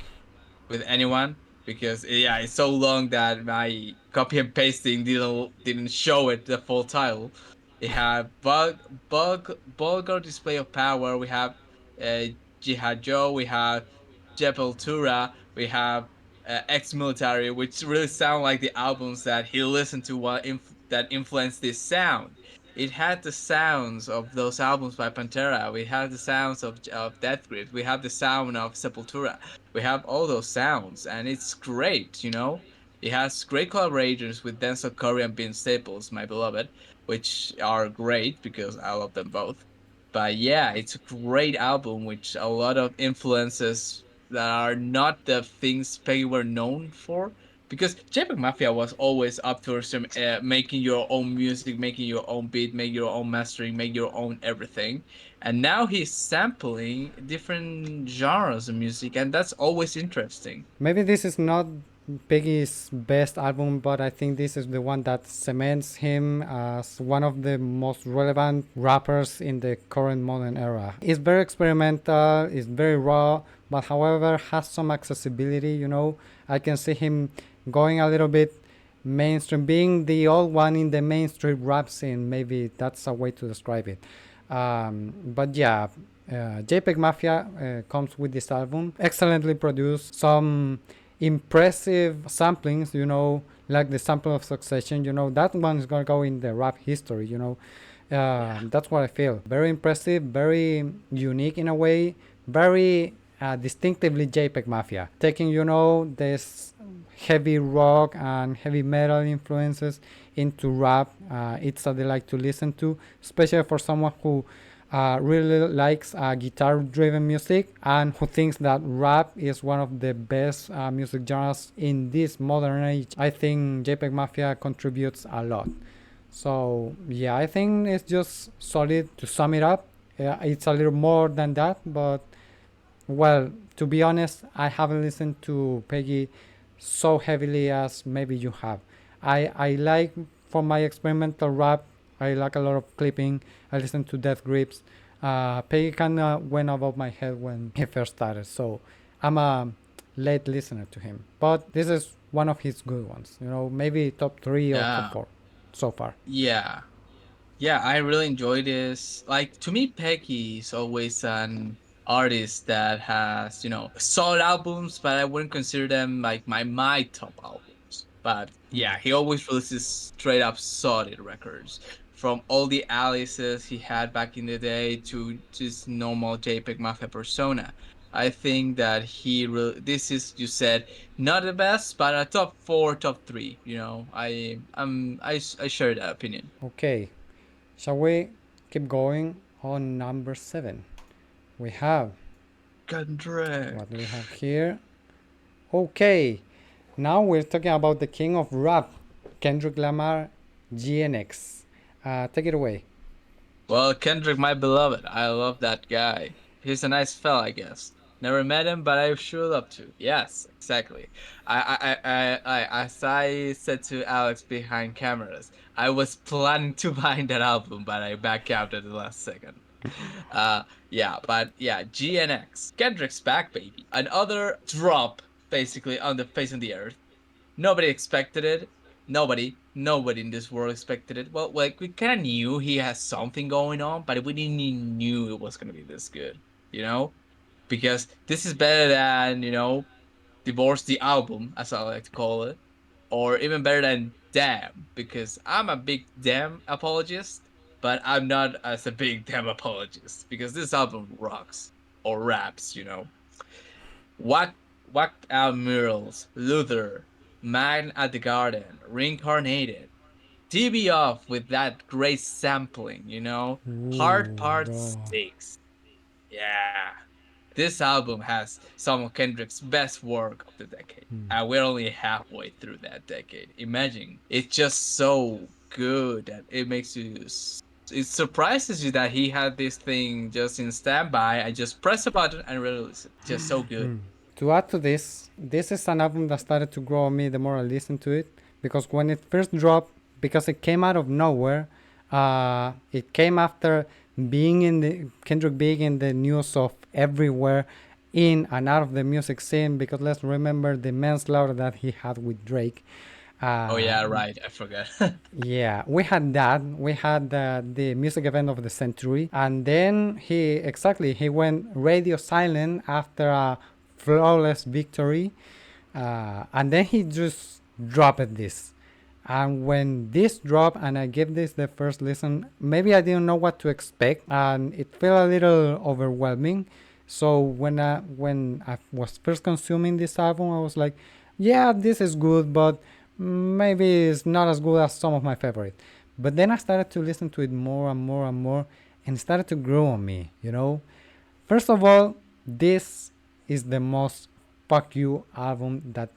with anyone. Because yeah, it's so long that my copy and pasting didn't show it the full title. We have vulgar display of power. We have uh, Jihad Joe. We have Tura. We have ex-military, which really sound like the albums that he listened to while that influenced this sound. It had the sounds of those albums by Pantera. We have the sounds of Death Grips. We have the sound of Sepultura. We have all those sounds, and it's great. It has great collaborations with Denzel Curry and Vince Staples, my beloved, which are great because I love them both. But yeah, it's a great album with a lot of influences that are not the things Peggy were known for. Because JPEG Mafia was always up to some making your own music, making your own beat, make your own mastering, make your own everything. And now he's sampling different genres of music, and that's always interesting. Maybe this is not Peggy's best album, but I think this is the one that cements him as one of the most relevant rappers in the current modern era. It's very experimental, it's very raw, but however has some accessibility. I can see him going a little bit mainstream, being the old one in the mainstream rap scene. Maybe that's a way to describe it. But yeah, JPEG Mafia comes with this album, excellently produced, some impressive samplings, like the sample of Succession, that one is gonna go in the rap history. Yeah. That's what I feel. Very impressive, very unique in a way, very distinctively JPEG Mafia, taking this heavy rock and heavy metal influences into rap. It's a delight to listen to, especially for someone who really likes guitar driven music and who thinks that rap is one of the best music genres in this modern age. I think JPEG Mafia contributes a lot. So yeah, I think it's just solid. To sum it up, it's a little more than that, but well, to be honest, I haven't listened to Peggy so heavily as maybe you have. I like, for my experimental rap, I like a lot of clipping. I listen to Death Grips. Peggy kind of went above my head when he first started, so I'm a late listener to him. But this is one of his good ones. Maybe top three or top Yeah. four so far. Yeah. Yeah, I really enjoy this. Like to me, Peggy is always an artist that has, solid albums, but I wouldn't consider them like my top albums. But yeah, he always releases straight up solid records. From all the aliases he had back in the day to just normal JPEG Mafia persona. I think that this is, you said, not the best, but a top four, top three. I share that opinion. Okay, shall we keep going on number 7? We have, what do we Kendrick. have here? Okay, now we're talking about the king of rap, Kendrick Lamar, GNX. Take it away. Well, Kendrick, my beloved, I love that guy. He's a nice fella, I guess. Never met him, but I sure love to. Yes, exactly. As I said to Alex behind cameras, I was planning to buy that album, but I back out at the last second. Yeah, but yeah, GNX, Kendrick's back, baby. Another drop, basically, on the face of the earth. Nobody expected it. Nobody in this world expected it. Well, like we kind of knew he has something going on, but we didn't knew it was gonna be this good. You know, because this is better than Divorce the Album, as I like to call it, or even better than Damn, because I'm a big Damn apologist, but I'm not as a big Damn apologist because this album rocks or raps. Whacked Out Murals, Luther, Man at the Garden, Reincarnated. TV off with that great sampling. Hard Ooh, Part bro. 6. Yeah. This album has some of Kendrick's best work of the decade. And we're only halfway through that decade. Imagine. It's just so good that it makes it surprises you that he had this thing just in standby. I just press a button and release it. Just so good. To add to this is an album that started to grow on me the more I listened to it, because when it first dropped, because it came out of nowhere, it came after Kendrick being in the news of everywhere, in and out of the music scene, because let's remember the manslaughter that he had with Drake. Oh yeah, right. I forgot. Yeah, we had that. We had the music event of the century, and then he went radio silent after a flawless victory, and then he just dropped this. And when this dropped, and I gave this the first listen, maybe I didn't know what to expect, and it felt a little overwhelming. So when I was first consuming this album, I was like, yeah, this is good, but maybe it's not as good as some of my favorite. But then I started to listen to it more and more and more, and it started to grow on me. First of all, this is the most fuck you album that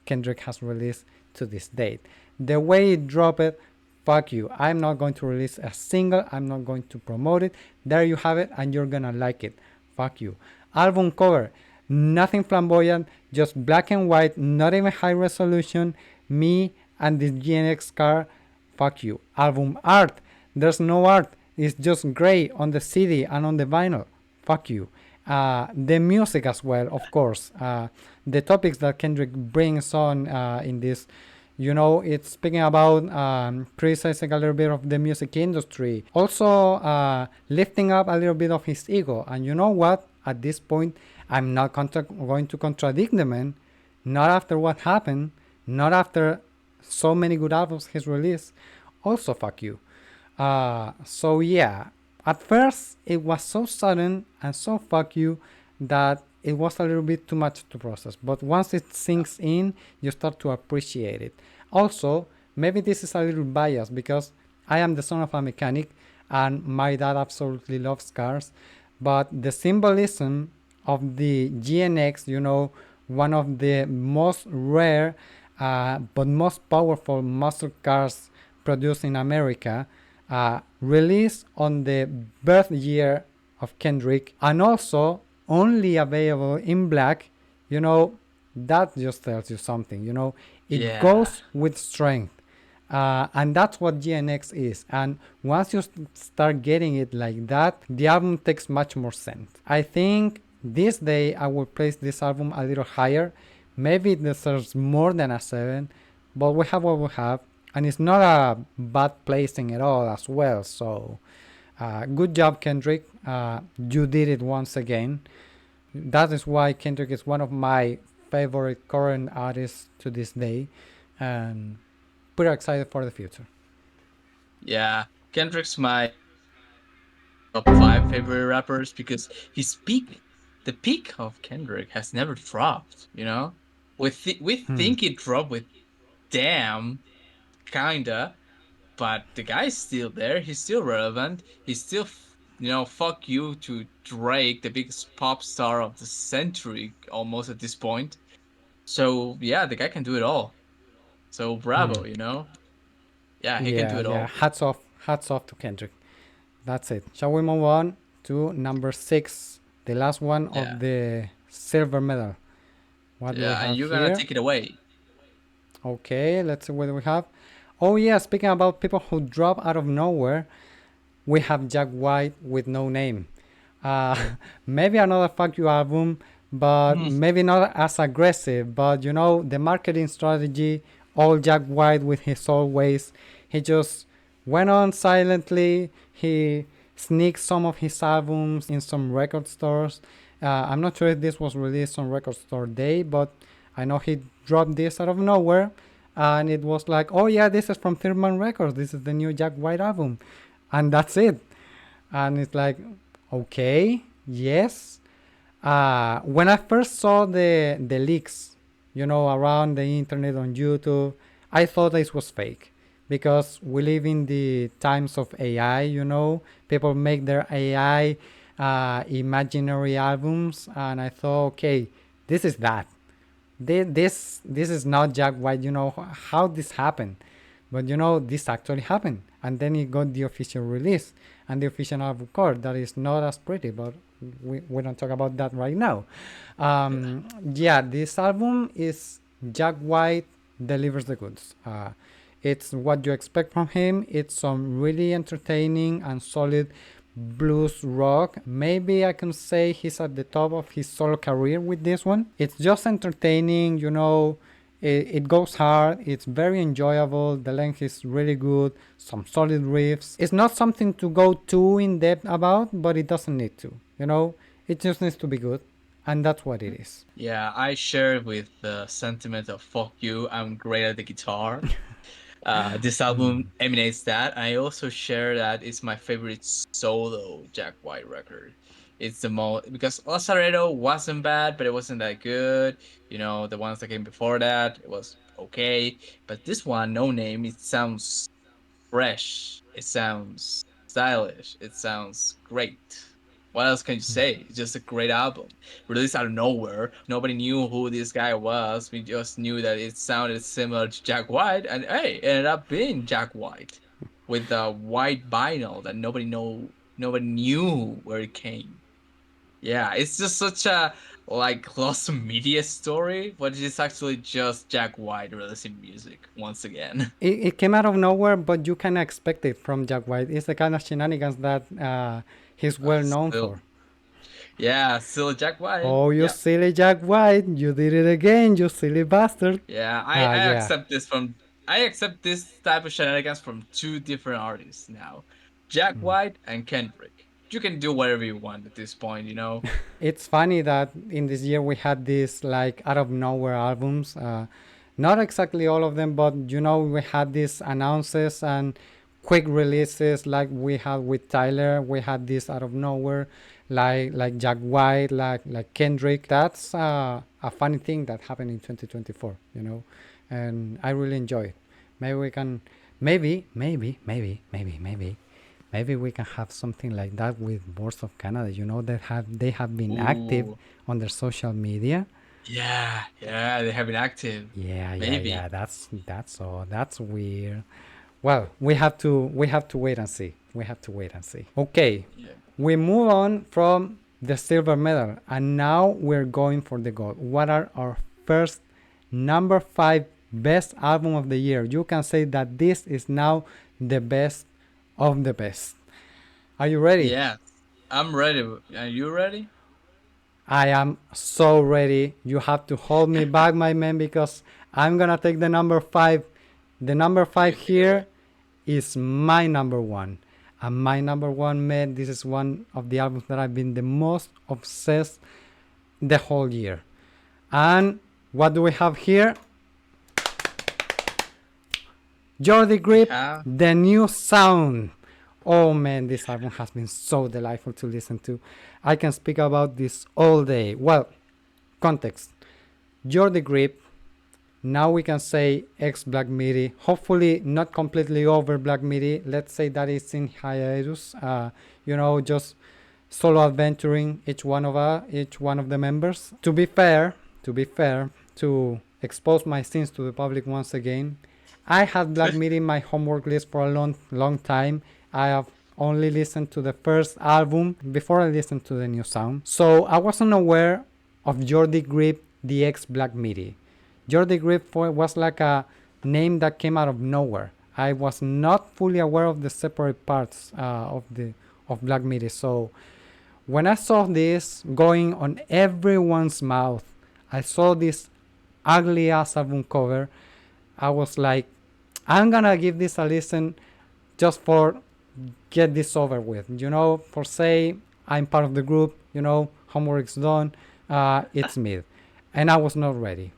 Kendrick has released to this date. The way it dropped it, fuck you. I'm not going to release a single, I'm not going to promote it. There you have it, and you're gonna like it. Fuck you. Album cover, nothing flamboyant, just black and white, not even high resolution. Me and the GNX car, fuck you. Album art, there's no art, it's just gray on the CD and on the vinyl. Fuck you. The music as well, of course. The topics that Kendrick brings on in this, it's speaking about criticizing a little bit of the music industry. Also, lifting up a little bit of his ego. And you know what? At this point, I'm not going to contradict the man. Not after what happened. Not after so many good albums he's released. Also, fuck you. So yeah, at first it was so sudden and so fuck you that it was a little bit too much to process. But once it sinks in, you start to appreciate it. Also, maybe this is a little biased because I am the son of a mechanic and my dad absolutely loves cars. But the symbolism of the GNX, one of the most rare but most powerful muscle cars produced in America, released on the birth year of Kendrick, and also only available in black, that just tells you something. It Yeah. goes with strength. And that's what GNX is. And once you start getting it like that, the album takes much more sense. I think this day I will place this album a little higher. Maybe it deserves more than a 7, but we have what we have. And it's not a bad placing at all as well. So good job, Kendrick. You did it once again. That is why Kendrick is one of my favorite current artists to this day. And pretty excited for the future. Yeah. Kendrick's my top 5 favorite rappers because the peak of Kendrick has never dropped. We Hmm. think it dropped with Damn, kinda, but the guy's still there. He's still relevant. He's still, fuck you to Drake, the biggest pop star of the century, almost at this point. So yeah, the guy can do it all. So Hmm. bravo. Yeah, he can do Yeah, it yeah. all. Hats off to Kendrick. That's it. Shall we move on to number 6, the last one of Yeah, the silver medal? What do we yeah, and have you're gonna here? take it away. Okay, let's see what we have. Oh yeah, speaking about people who drop out of nowhere, we have Jack White with No Name. Maybe another fuck you album, but Hmm. maybe not as aggressive. But the marketing strategy, all Jack White with his old ways. He just went on silently. He sneaked some of his albums in some record stores. I'm not sure if this was released on Record Store Day, but I know he dropped this out of nowhere. And it was like, oh yeah, this is from Third Man Records. This is the new Jack White album. And that's it. And it's like, okay, yes. When I first saw the leaks, around the internet on YouTube, I thought this was fake because we live in the times of AI. People make their AI imaginary albums, and I thought, okay, this is that. This is not Jack White. How this happened, but this actually happened, and then it got the official release and the official album cover. That is not as pretty, but we don't talk about that right now. Yeah. Yeah, this album is Jack White delivers the goods. It's what you expect from him. It's some really entertaining and solid blues rock. Maybe I can say he's at the top of his solo career with this one. It's just entertaining. It goes hard, it's very enjoyable, the length is really good, some solid riffs. It's not something to go too in depth about, but it doesn't need to, you know? It just needs to be good, and that's what it is. Yeah, I share with the sentiment of fuck you, I'm great at the guitar. This album emanates that. I also share that it's my favorite solo Jack White record. It's the most because Lazaretto wasn't bad, but it wasn't that good. The ones that came before that, it was okay. But this one, No Name, it sounds fresh. It sounds stylish. It sounds great. What else can you say? It's just a great album. Released out of nowhere. Nobody knew who this guy was. We just knew that it sounded similar to Jack White, and hey, it ended up being Jack White with the white vinyl that nobody knew where it came. Yeah, it's just such a like lost media story, but it's actually just Jack White releasing music once again. It came out of nowhere, but you can expect it from Jack White. It's the kind of shenanigans that he's well known Still, for. yeah, still Jack White. Oh, you Yeah, silly Jack White, you did it again, you silly bastard. yeah. I Yeah. accept this from I accept this type of shenanigans from two different artists now, Jack White and Kendrick. You can do whatever you want at this point. It's funny that in this year we had these like out of nowhere albums. Not exactly all of them, but we had these announces and quick releases like we had with Tyler. We had this out of nowhere, like Jack White, like Kendrick. That's a funny thing that happened in 2024. And I really enjoy it. Maybe we can, maybe we can have something like that with Boards of Canada. They have been active Ooh, on their social media. yeah. They have been active. Yeah. Maybe. That's weird. Well, we have to wait and see. We have to wait and see. Okay, Yeah. we move on from the silver medal, and now we're going for the gold. What are our first number 5 best album of the year? You can say that this is now the best of the best. Are you ready? Yeah. I'm ready. Are you ready? I am so ready. You have to hold me back, my man, because I'm gonna take the number 5. The number 5 Okay, take it away. here is my number 1. And my number 1, man, this is one of the albums that I've been the most obsessed the whole year. And what do we have here? Jordi We Grip, have the new sound. Oh man, this album has been so delightful to listen to. I can speak about this all day. Well, context. Jordi Grip, now we can say ex Black Midi. Hopefully not completely over Black Midi. Let's say that it's in hiatus. Just solo adventuring each one of the members. To expose my sins to the public once again, I had Black Midi in my homework list for a long time. I have only listened to the first album before I listened to the new sound. So I wasn't aware of Jordi Grip, the ex Black Midi. Jordi Grip was like a name that came out of nowhere. I was not fully aware of the separate parts of Black Midi. So when I saw this going on everyone's mouth, I saw this ugly ass album cover. I was like, I'm gonna give this a listen just for get this over with. For say I'm part of the group. Homework's done. It's mid, and I was not ready.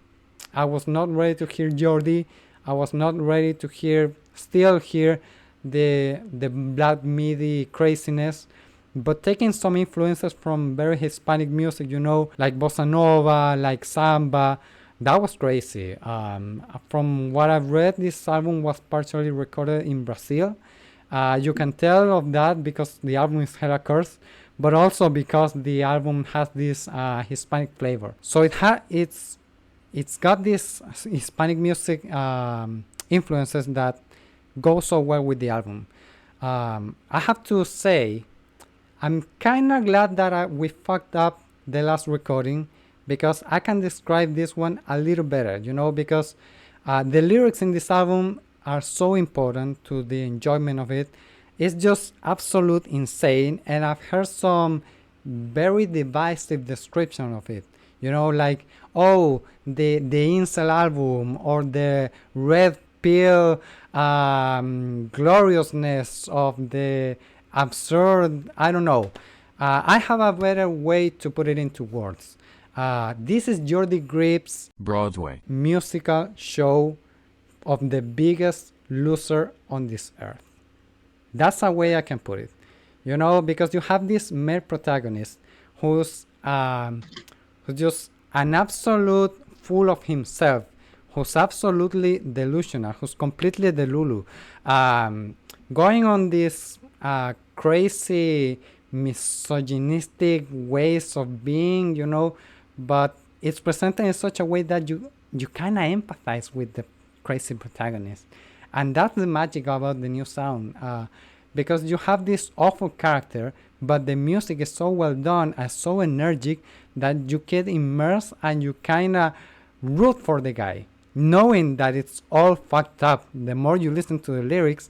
I was not ready to hear Jordi. I was not ready to still hear the Black Midi craziness, but taking some influences from very Hispanic music, like bossa nova, like samba. That was crazy. From what I've read, this album was partially recorded in Brazil. You can tell of that because the album is hella cursed, but also because the album has this Hispanic flavor. So it's got this Hispanic music influences that go so well with the album. I have to say, I'm kind of glad that we fucked up the last recording because I can describe this one a little better, because the lyrics in this album are so important to the enjoyment of it. It's just absolute insane, and I've heard some very divisive description of it. You know, like, oh, the incel album or the red pill gloriousness of the absurd. I don't know. I have a better way to put it into words. This is Jordi Grip's Broadway. musical show of the biggest loser on this earth. That's a way I can put it. You know, because you have this male protagonist who's just an absolute fool of himself, who's absolutely delusional, who's completely delulu, um, going on this crazy misogynistic ways of being, you know, but it's presented in such a way that you kind of empathize with the crazy protagonist, and that's the magic about the new sound. Because you have this awful character, but the music is so well done and so energetic that you get immersed and you kind of root for the guy, knowing that it's all fucked up. The more you listen to the lyrics,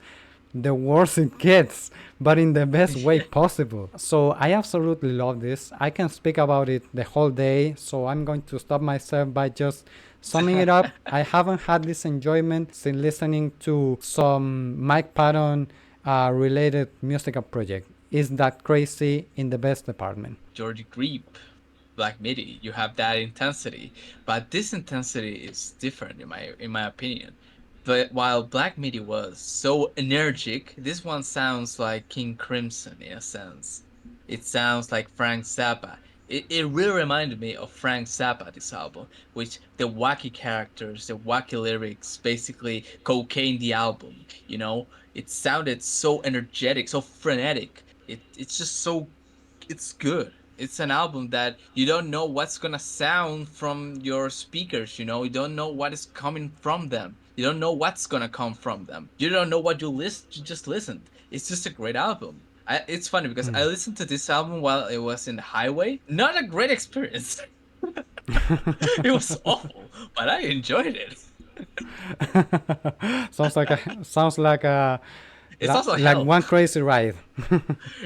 the worse it gets, but in the best way possible. So I absolutely love this. I can speak about it the whole day, so I'm going to stop myself by just summing it up. I haven't had this enjoyment since listening to some Mike Patton related musical project. Is that crazy in the best department? Georgie Creep, Black Midi, you have that intensity, but this intensity is different in my opinion. But while Black Midi was so energetic, this one sounds like King Crimson in a sense. It sounds like Frank Zappa. It really reminded me of Frank Zappa, this album, which the wacky characters, the wacky lyrics, basically cocaine the album, you know? It sounded so energetic, so frenetic. It's just so it's good. It's an album that you don't know what's gonna sound from your speakers, you know, you don't know what is coming from them. You don't know what's gonna come from them. You don't know what you just listened. It's just a great album. It's funny because I listened to this album while it was in the highway. Not a great experience. It was awful, but I enjoyed it. Sounds like It's also like hell. one crazy ride.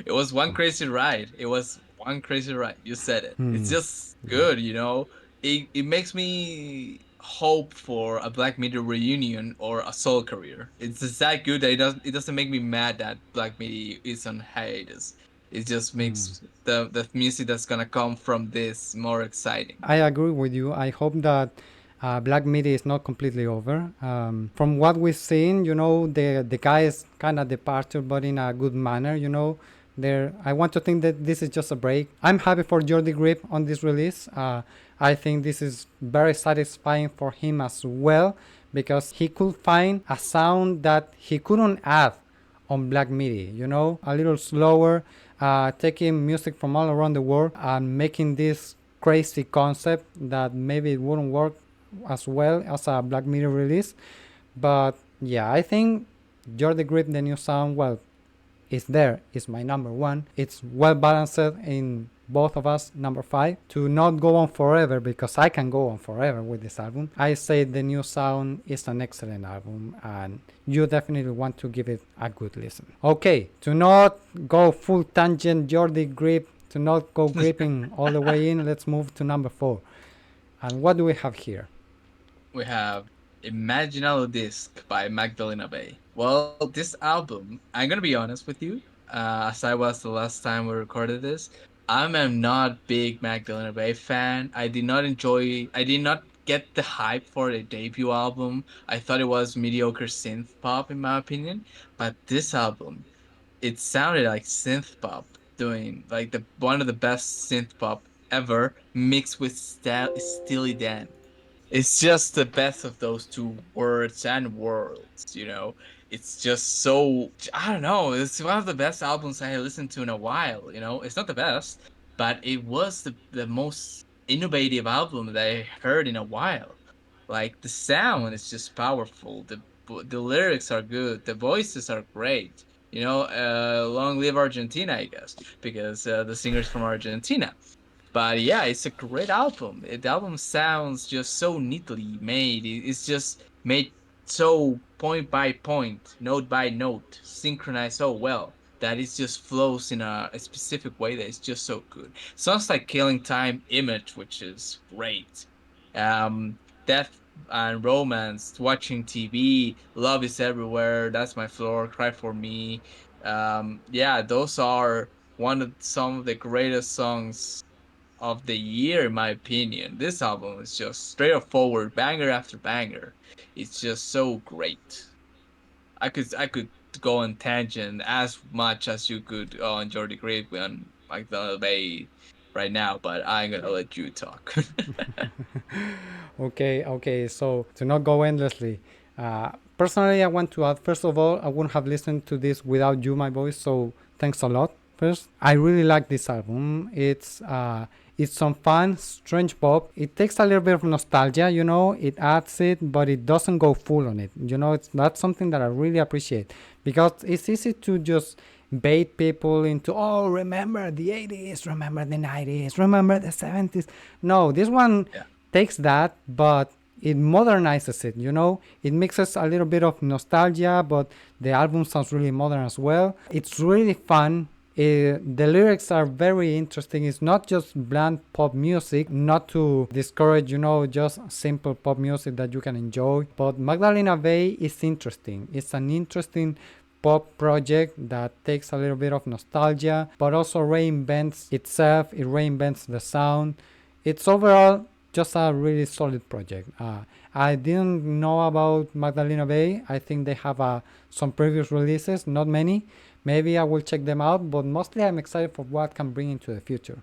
It was one crazy ride. It was one crazy ride. You said it. It's just good, you know. It makes me hope for a Black Media reunion or a solo career. It's just that good that it doesn't make me mad that Black Media is on hiatus. It just makes the music that's gonna come from this more exciting. I agree with you. I hope that Black Midi is not completely over. From what we've seen, you know, the guy is kind of departure, but in a good manner. You know, there. I want to think that this is just a break. I'm happy for Jordi Grip on this release. I think this is very satisfying for him as well because he could find a sound that he couldn't add on Black Midi, you know, a little slower, taking music from all around the world and making this crazy concept that maybe it wouldn't work as well as a Black Midi release. But yeah, I think Jordi Grip, the new sound, well, is there, is my number one. It's well balanced in both of us, number five. To not go on forever, because I can go on forever with this album, I say the new sound is an excellent album and you definitely want to give it a good listen. Okay, to not go full tangent Jordi Grip, to not go gripping all the way in, let's move to number four. And what do we have here? We have Imaginal Disc by Magdalena Bay. Well, this album, I'm gonna be honest with you, as I was the last time we recorded this, I'm a not big Magdalena Bay fan. I did not get the hype for the debut album. I thought it was mediocre synth pop in my opinion, but this album, it sounded like synth pop doing like the one of the best synth pop ever mixed with Steely Dan. It's just the best of those two words and worlds, you know. It's just so I don't know. It's one of the best albums I listened to in a while. You know, it's not the best, but it was the most innovative album that I heard in a while. Like the sound is just powerful. The lyrics are good. The voices are great. You know, long live Argentina, I guess, because the singer's from Argentina. But yeah, it's a great album. The album sounds just so neatly made. It's just made so point by point, note by note, synchronized so well. that it just flows in a specific way that is just so good. Songs like Killing Time, Image, which is great. Death and Romance, Watching TV, Love is Everywhere, That's My Floor, Cry for Me. Yeah, those are some of the greatest songs of the year, in my opinion. This album is just straightforward, banger after banger. It's just so great. I could go on tangent as much as you could on Jordi Grape and McDonald Bay right now, but I'm gonna let you talk. Okay. So to not go endlessly, personally, I want to add. First of all, I wouldn't have listened to this without you, my boys. So thanks a lot. First, I really like this album. It's some fun, strange pop. It takes a little bit of nostalgia, you know. It adds it, but it doesn't go full on it. You know, it's not something that I really appreciate because it's easy to just bait people into, oh, remember the 80s, remember the 90s, remember the 70s. No, this one Yeah. takes that, but it modernizes it, you know. It mixes a little bit of nostalgia, but the album sounds really modern as well. It's really fun. The lyrics are very interesting. It's not just bland pop music, not to discourage, you know, just simple pop music that you can enjoy. But Magdalena Bay is interesting. It's an interesting pop project that takes a little bit of nostalgia, but also reinvents itself. It reinvents the sound. It's overall just a really solid project. I didn't know about Magdalena Bay. I think they have some previous releases, not many. Maybe I will check them out, but mostly I'm excited for what can bring into the future.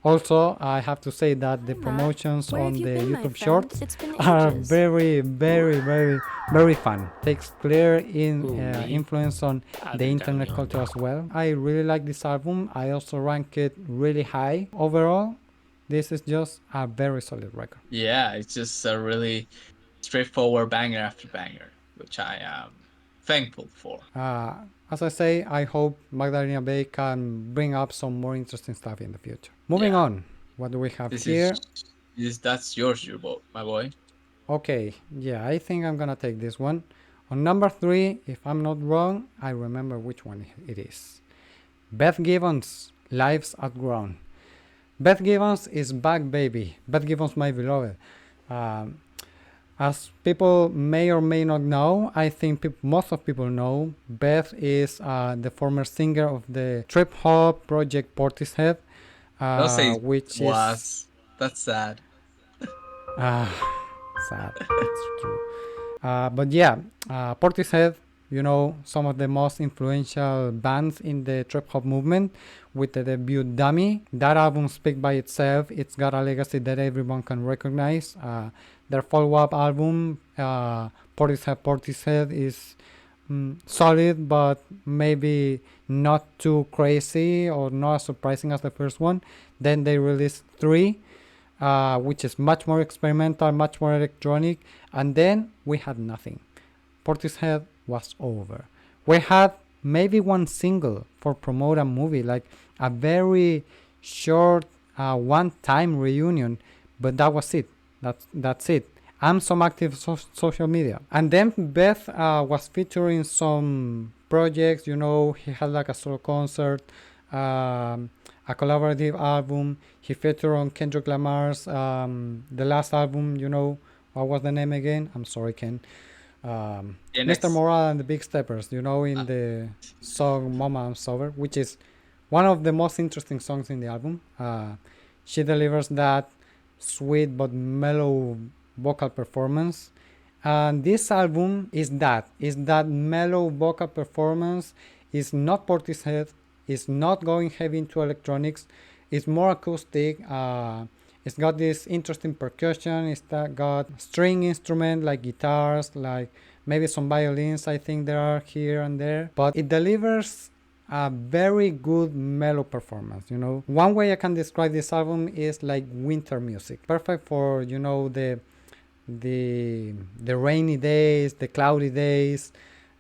Also, I have to say that the Hi, Matt. promotions Where have on you the been, my YouTube friend? shorts It's been are ages. very fun. Takes clear Who, me? influence on I've the been internet down culture as well. I really like this album. I also rank it really high. Overall, this is just a very solid record. Yeah, it's just a really straightforward banger after banger, which I am thankful for. As I say, I hope Magdalena Bay can bring up some more interesting stuff in the future. Moving Yeah, on, what do we have this here? is that's yours, your boy, my boy. Okay, yeah, I think I'm gonna take this one. On number 3, if I'm not wrong, I remember which one it is. Beth Gibbons, Lives Outgrown. Beth Gibbons is back, baby. Beth Gibbons, my beloved. Um, as people may or may not know, I think most of people know, Beth is the former singer of the trip hop project Portishead, Don't say which is was. That's sad. uh, sad. It's true. But yeah, Portishead, you know, some of the most influential bands in the trip hop movement with the debut Dummy. That album speaks by itself. It's got a legacy that everyone can recognize. Their follow-up album, Portishead is solid, but maybe not too crazy or not as surprising as the first one. Then they released 3, which is much more experimental, much more electronic, and then we had nothing. Portishead was over. We had maybe one single for promote a movie, like a very short one-time reunion, but that was it. That's it. And some active social media. And then Beth was featuring some projects. You know, he had like a solo concert, a collaborative album. He featured on Kendrick Lamar's the last album. You know, what was the name again? I'm sorry, Ken. Mr. NX. Morale and the Big Steppers, you know, in the song Mama I'm Sober, which is one of the most interesting songs in the album. She delivers that sweet but mellow vocal performance. And this album is that mellow vocal performance. Is not Portishead, is not going heavy into electronics, it's more acoustic. It's got this interesting percussion. It's got string instrument like guitars, like maybe some violins. I think there are here and there, but it delivers a very good mellow performance. You know, one way I can describe this album is like winter music, perfect for, you know, the rainy days, the cloudy days.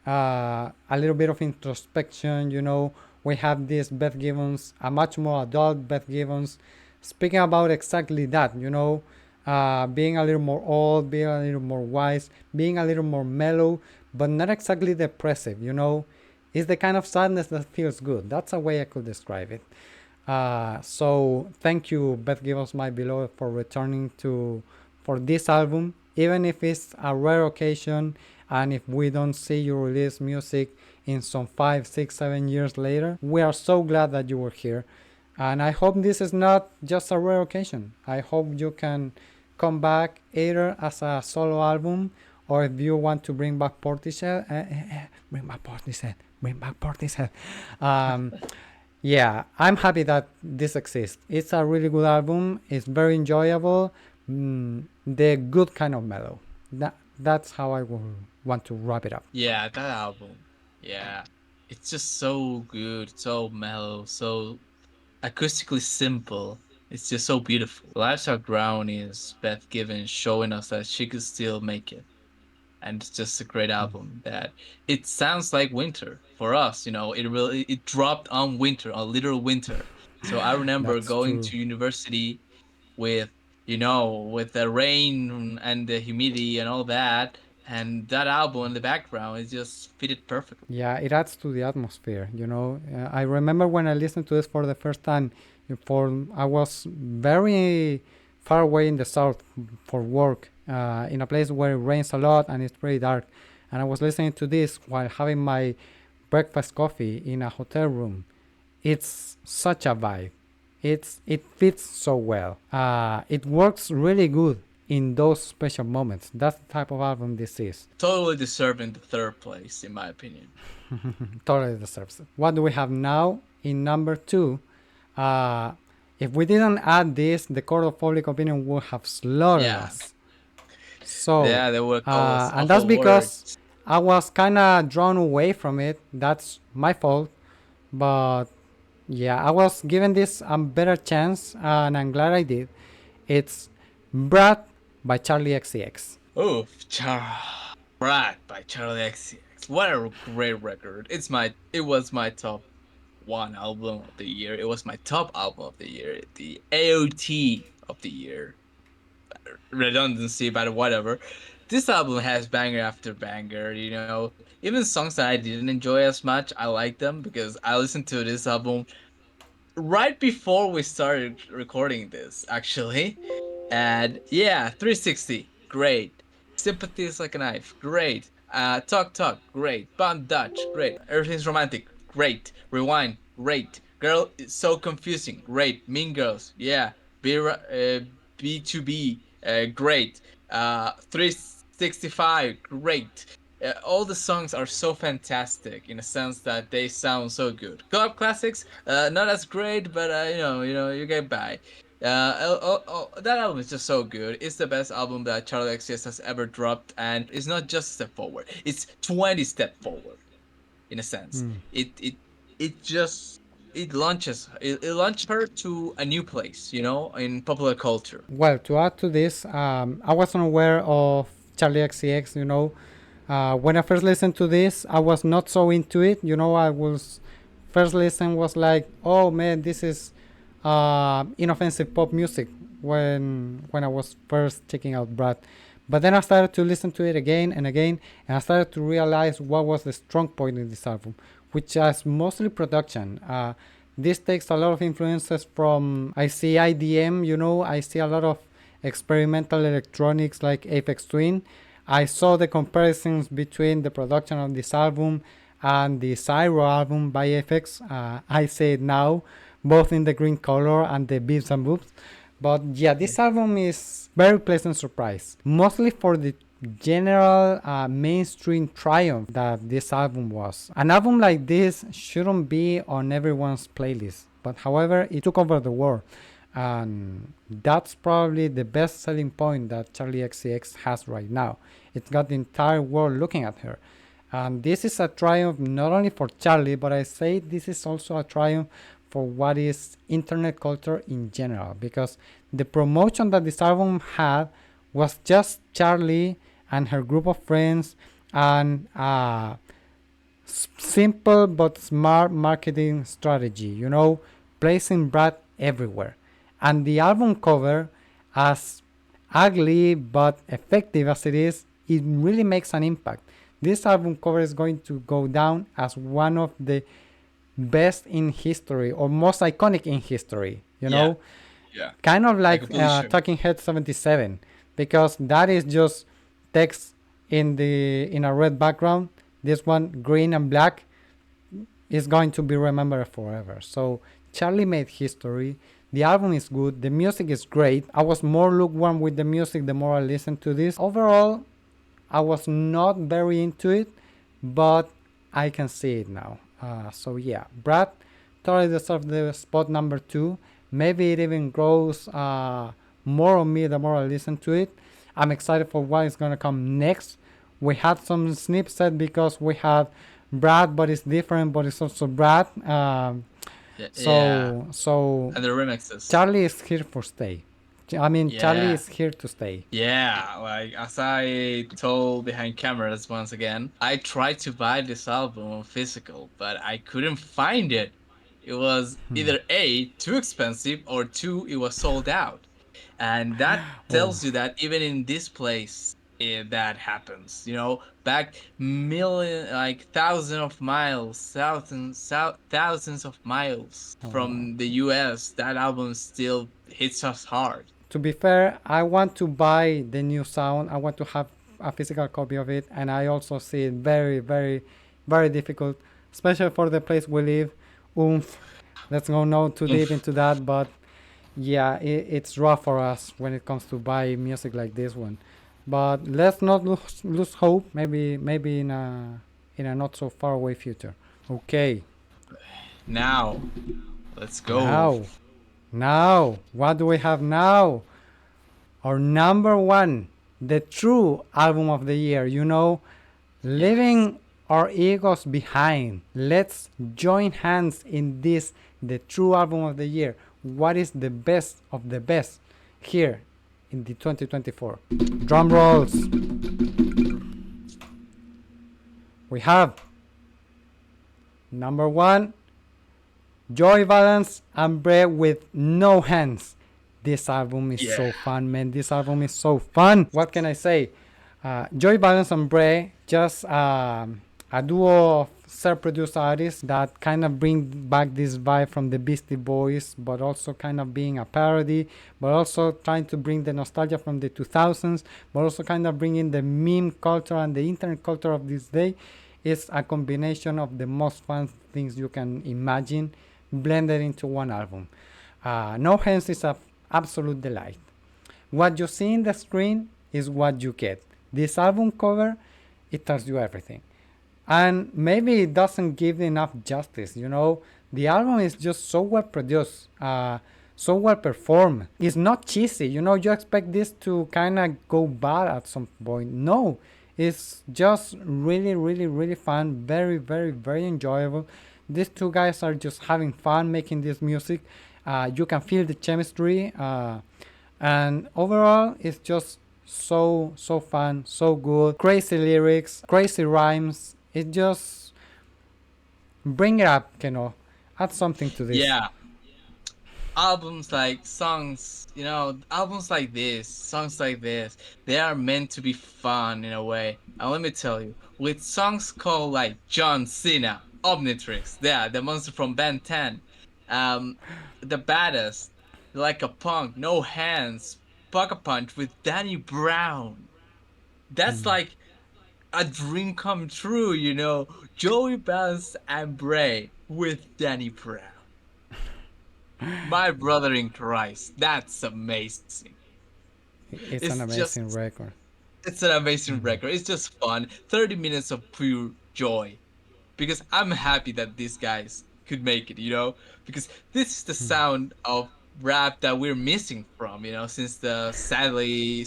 A little bit of introspection. You know, we have this Beth Gibbons, a much more adult Beth Gibbons, speaking about exactly that, you know, being a little more old, being a little more wise, being a little more mellow, but not exactly depressive, you know. It's the kind of sadness that feels good. That's a way I could describe it. So thank you, Beth Gibbons, my beloved, for returning to for this album, even if it's a rare occasion, and if we don't see you release music in some 5, 6, 7 years later. We are so glad that you were here, and I hope this is not just a rare occasion. I hope you can come back either as a solo album, or if you want to bring back Portishead, bring back Portishead, bring back Portishead. Um, yeah, I'm happy that this exists. It's a really good album. It's very enjoyable. The good kind of mellow. That's how I will want to wrap it up. Yeah, that album. Yeah. It's just so good, so mellow, so acoustically simple. It's just so beautiful. Life's Our Ground is Beth Given showing us that she could still make it. And it's just a great album that it sounds like winter for us, it dropped on winter, on literal winter. So I remember That's going true. to university with, with the rain and the humidity and all that, and that album in the background, it just fitted perfectly. Yeah, it adds to the atmosphere. I remember when I listened to this for the first time. For I was very far away in the south for work, in a place where it rains a lot and it's pretty dark, and I was listening to this while having my breakfast coffee in a hotel room. It's such a vibe. It fits so well. It works really good in those special moments. That's the type of album this is. Totally deserving the third place, in my opinion. Totally deserves it. What do we have now in number 2? Uh, if we didn't add this, the court of public opinion would have slaughtered Yeah. us. So, Yeah, they would call us and that's awful because words. I was kind of drawn away from it. That's my fault. But yeah, I was given this a better chance, and I'm glad I did. It's Brat by Charlie XCX. Oof, Brad by Charlie XCX. What a great record. It was my top one album of the year. It was my top album of the year. The AOT of the year. Redundancy, but whatever. This album has banger after banger, Even songs that I didn't enjoy as much, I like them because I listened to this album right before we started recording this, actually. And yeah, 360, great. Sympathy is like a knife, great. Talk Talk, great. Bond Dutch, great. Everything's romantic, great. Rewind, great. Girl is so confusing, great. Mean Girls, yeah. B2B, great. 365, great. All the songs are so fantastic in a sense that they sound so good. Club classics, not as great, but you get by. That album is just so good. It's the best album that Charlie XCX has ever dropped, and it's not just a step forward; it's 20 step forward, in a sense. It just it launches her to a new place, in popular culture. Well, to add to this, I wasn't aware of Charlie XCX. When I first listened to this, I was not so into it. I was first listen was like, oh man, this is inoffensive pop music when I was first checking out Brad. But then I started to listen to it again and again, and I started to realize what was the strong point in this album, which is mostly production. This takes a lot of influences from, I see IDM, I see a lot of experimental electronics like Apex Twin. I saw the comparisons between the production of this album and the Cyro album by FX. I say it now, both in the green color and the beeps and boops. But yeah, this album is very pleasant surprise, mostly for the general mainstream triumph that this album was. An album like this shouldn't be on everyone's playlist, but however, it took over the world. And that's probably the best selling point that Charlie XCX has right now. It's got the entire world looking at her. And this is a triumph not only for Charlie, but I say this is also a triumph for what is internet culture in general, because the promotion that this album had was just Charlie and her group of friends and simple but smart marketing strategy, placing Brad everywhere. And the album cover, as ugly but effective as it is, it really makes an impact. this album cover is going to go down as one of the best in history or most iconic in history. You Yeah, know, yeah, kind of I like completely sure. Talking Head 77, because that is just text in a red background. This one green and black is going to be remembered forever. So Charlie made history. The album is good. The music is great. I was more lukewarm with the music the more I listened to this. Overall, I was not very into it, but I can see it now. So yeah, Brad totally deserves the spot number 2. Maybe it even grows more on me the more I listen to it. I'm excited for what is gonna come next. We had some snips set because we had Brad, but it's different, but it's also Brad. Yeah, yeah. So And the remixes. Charlie is here for stay. I mean, Charlie Yeah. is here to stay. Yeah, like as I told behind cameras once again, I tried to buy this album on physical, but I couldn't find it. It was either A, too expensive, or two, it was sold out. And that Oh, tells you that even in this place, that happens. Back million, like thousands of miles, thousands of miles oh. from the US, that album still hits us hard. To be fair, I want to buy the new sound. I want to have a physical copy of it, and I also see it very, very, very difficult, especially for the place we live. Oomph. Let's go not too deep Oof. into that, but yeah, it's rough for us when it comes to buy music like this one. But let's not lose hope. Maybe in a not so far away future. Okay, Now, let's go. now, now, what do we have now? Our number one, the true album of the year, Yes. leaving our egos behind. Let's join hands in this, the true album of the year. What is the best of the best here in the 2024? Drum rolls. We have number one, Joy Balance and Bread with No Hands. This album is Yeah. so fun, man. This album is so fun. What can I say? Joy Balance and Bray, just a duo of self-produced artists that kind of bring back this vibe from the Beastie Boys, but also kind of being a parody, but also trying to bring the nostalgia from the 2000s, but also kind of bringing the meme culture and the internet culture of this day. It's a combination of the most fun things you can imagine blended into one album. No Hands is an absolute delight. What you see in the screen is what you get. This album cover, it tells you everything. And maybe it doesn't give enough justice, The album is just so well produced, so well performed. It's not cheesy, you expect this to kind of go bad at some point. No, it's just really, really, really fun. Very, very, very enjoyable. These two guys are just having fun making this music. You can feel the chemistry. And overall, it's just so fun, so good. Crazy lyrics, crazy rhymes. It just bring it up, add something to this. Yeah. Albums like albums like this, songs like this, they are meant to be fun in a way. And let me tell you, with songs called like John Cena, Omnitrix, yeah, the monster from Ben 10, um, The Baddest, Like a Punk, No Hands, Pocket Punch with Danny Brown. That's like a dream come true. Joey Badass and Bray with Danny Brown. My brother in Christ, that's amazing. It's an It's amazing just, record. it's an amazing record. It's just fun. 30 minutes of pure joy. Because I'm happy that these guys could make it. Because this is the sound of rap that we're missing from, since the sadly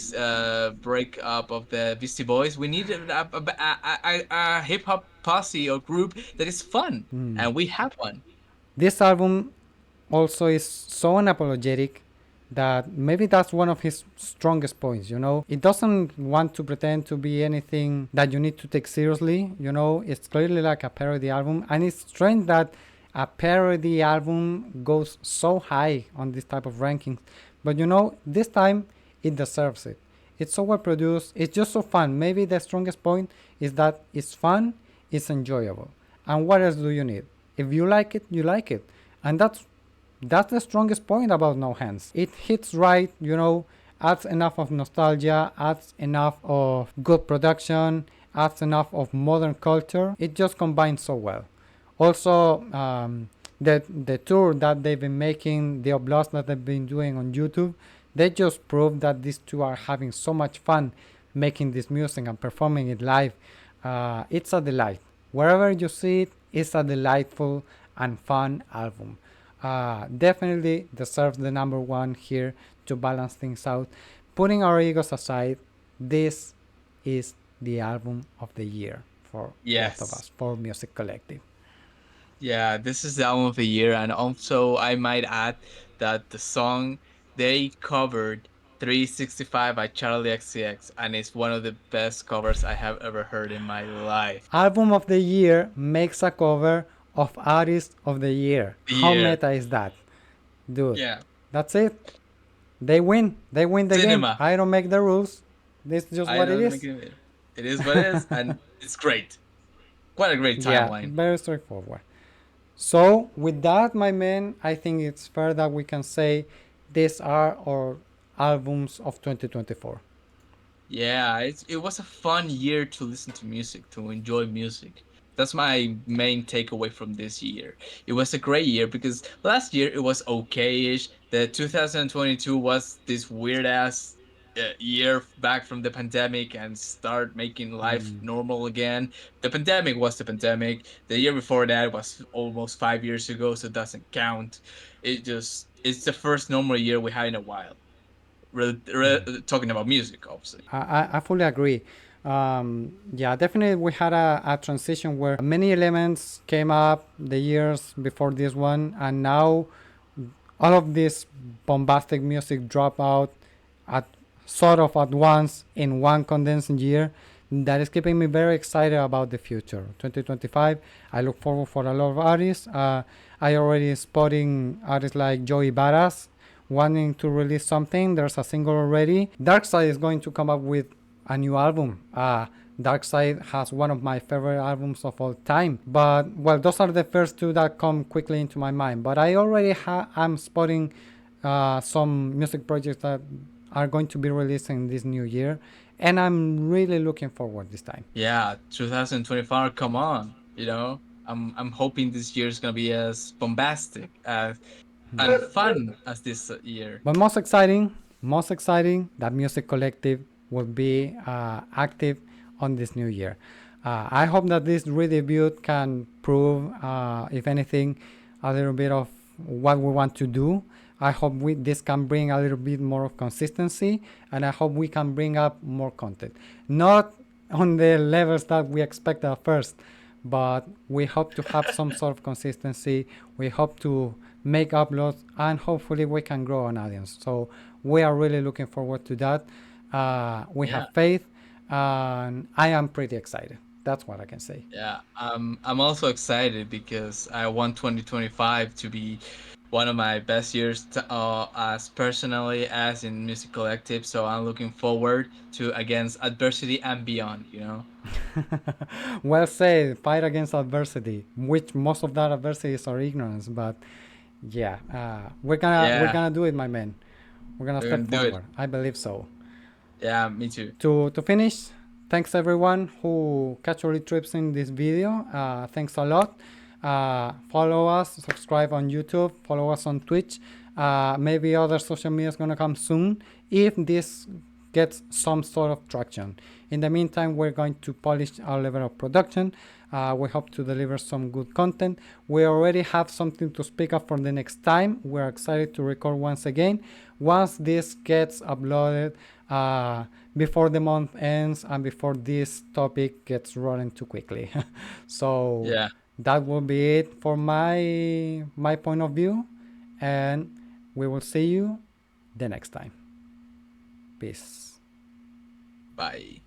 breakup of the Beastie Boys. We needed a hip hop posse or group that is fun. And we have one. This album also is so unapologetic that maybe that's one of his strongest points. It doesn't want to pretend to be anything that you need to take seriously. It's clearly like a parody album, and it's strange that a parody album goes so high on this type of rankings. But this time it deserves it. It's so well produced. It's just so fun. Maybe the strongest point is that it's fun, it's enjoyable. And what else do you need? If you like it, you like it. And that's the strongest point about No Hands. It hits right, adds enough of nostalgia, adds enough of good production, adds enough of modern culture. It just combines so well. Also, the tour that they've been making, the oblasts that they've been doing on YouTube, they just prove that these two are having so much fun making this music and performing it live. It's a delight. Wherever you see it, it's a delightful and fun album. Definitely deserves the number one here to balance things out. Putting our egos aside, this is the album of the year for both of Yes. us, for Music Collective. Yeah, this is the album of the year, and also I might add that the song they covered 365 by Charlie XCX, and it's one of the best covers I have ever heard in my life. Album of the year makes a cover of Artist of the Year. The How year. meta is that? Dude, Yeah. that's it. They win. They win the game. Cinema. I don't make the rules. This is just I what it don't make is. it. It is what it is, and it's great. Quite a great Yeah, timeline. very straightforward. So, with that, my man, I think it's fair that we can say these are our albums of 2024. Yeah, it was a fun year to listen to music, to enjoy music. That's my main takeaway from this year. It was a great year because last year it was okay-ish. The 2022 was this weird ass year back from the pandemic and start making life normal again. The pandemic was the pandemic. The year before that was almost 5 years ago, so it doesn't count. It's the first normal year we had in a while. Talking about music, obviously. I fully agree. Yeah, definitely we had a transition where many elements came up the years before this one, and now all of this bombastic music drop out at sort of at once in one condensed year. That is keeping me very excited about the future. 2025, I look forward for a lot of artists. I already spotting artists like Joey Badass wanting to release something. There's a single already. Darkseid is going to come up with a new album. Darkseid has one of my favorite albums of all time. But well, those are the first two that come quickly into my mind. But I already am spotting some music projects that are going to be released in this new year, and I'm really looking forward this time. Yeah, 2024, come on. I'm hoping this year is gonna be as bombastic as and fun as this year. But most exciting, that Music Collective will be active on this new year. I hope that this redebut can prove, if anything, a little bit of what we want to do. I hope this can bring a little bit more of consistency, and I hope we can bring up more content. Not on the levels that we expect at first, but we hope to have some sort of consistency. We hope to make uploads, and hopefully we can grow an audience. So we are really looking forward to that. We Yeah. have faith, and I am pretty excited. That's what I can say. Yeah, I'm also excited because I want 2025 to be one of my best years as personally as in Music Collective. So I'm looking forward to against adversity and beyond. Well said. Fight against adversity, which most of that adversity is our ignorance. But yeah, we're Yeah, gonna do it, my man. We're gonna we're step gonna do it. forward. I believe so. Yeah, me too. To finish, thanks everyone who casually trips in this video. Thanks a lot. Follow us, subscribe on YouTube, follow us on Twitch. Maybe other social media is gonna come soon if this gets some sort of traction. In the meantime, we're going to polish our level of production. We hope to deliver some good content. We already have something to speak of for the next time. We're excited to record once again. Once this gets uploaded, before the month ends and before this topic gets rolling too quickly. So Yeah, that will be it for my point of view, and we will see you the next time. Peace. bye.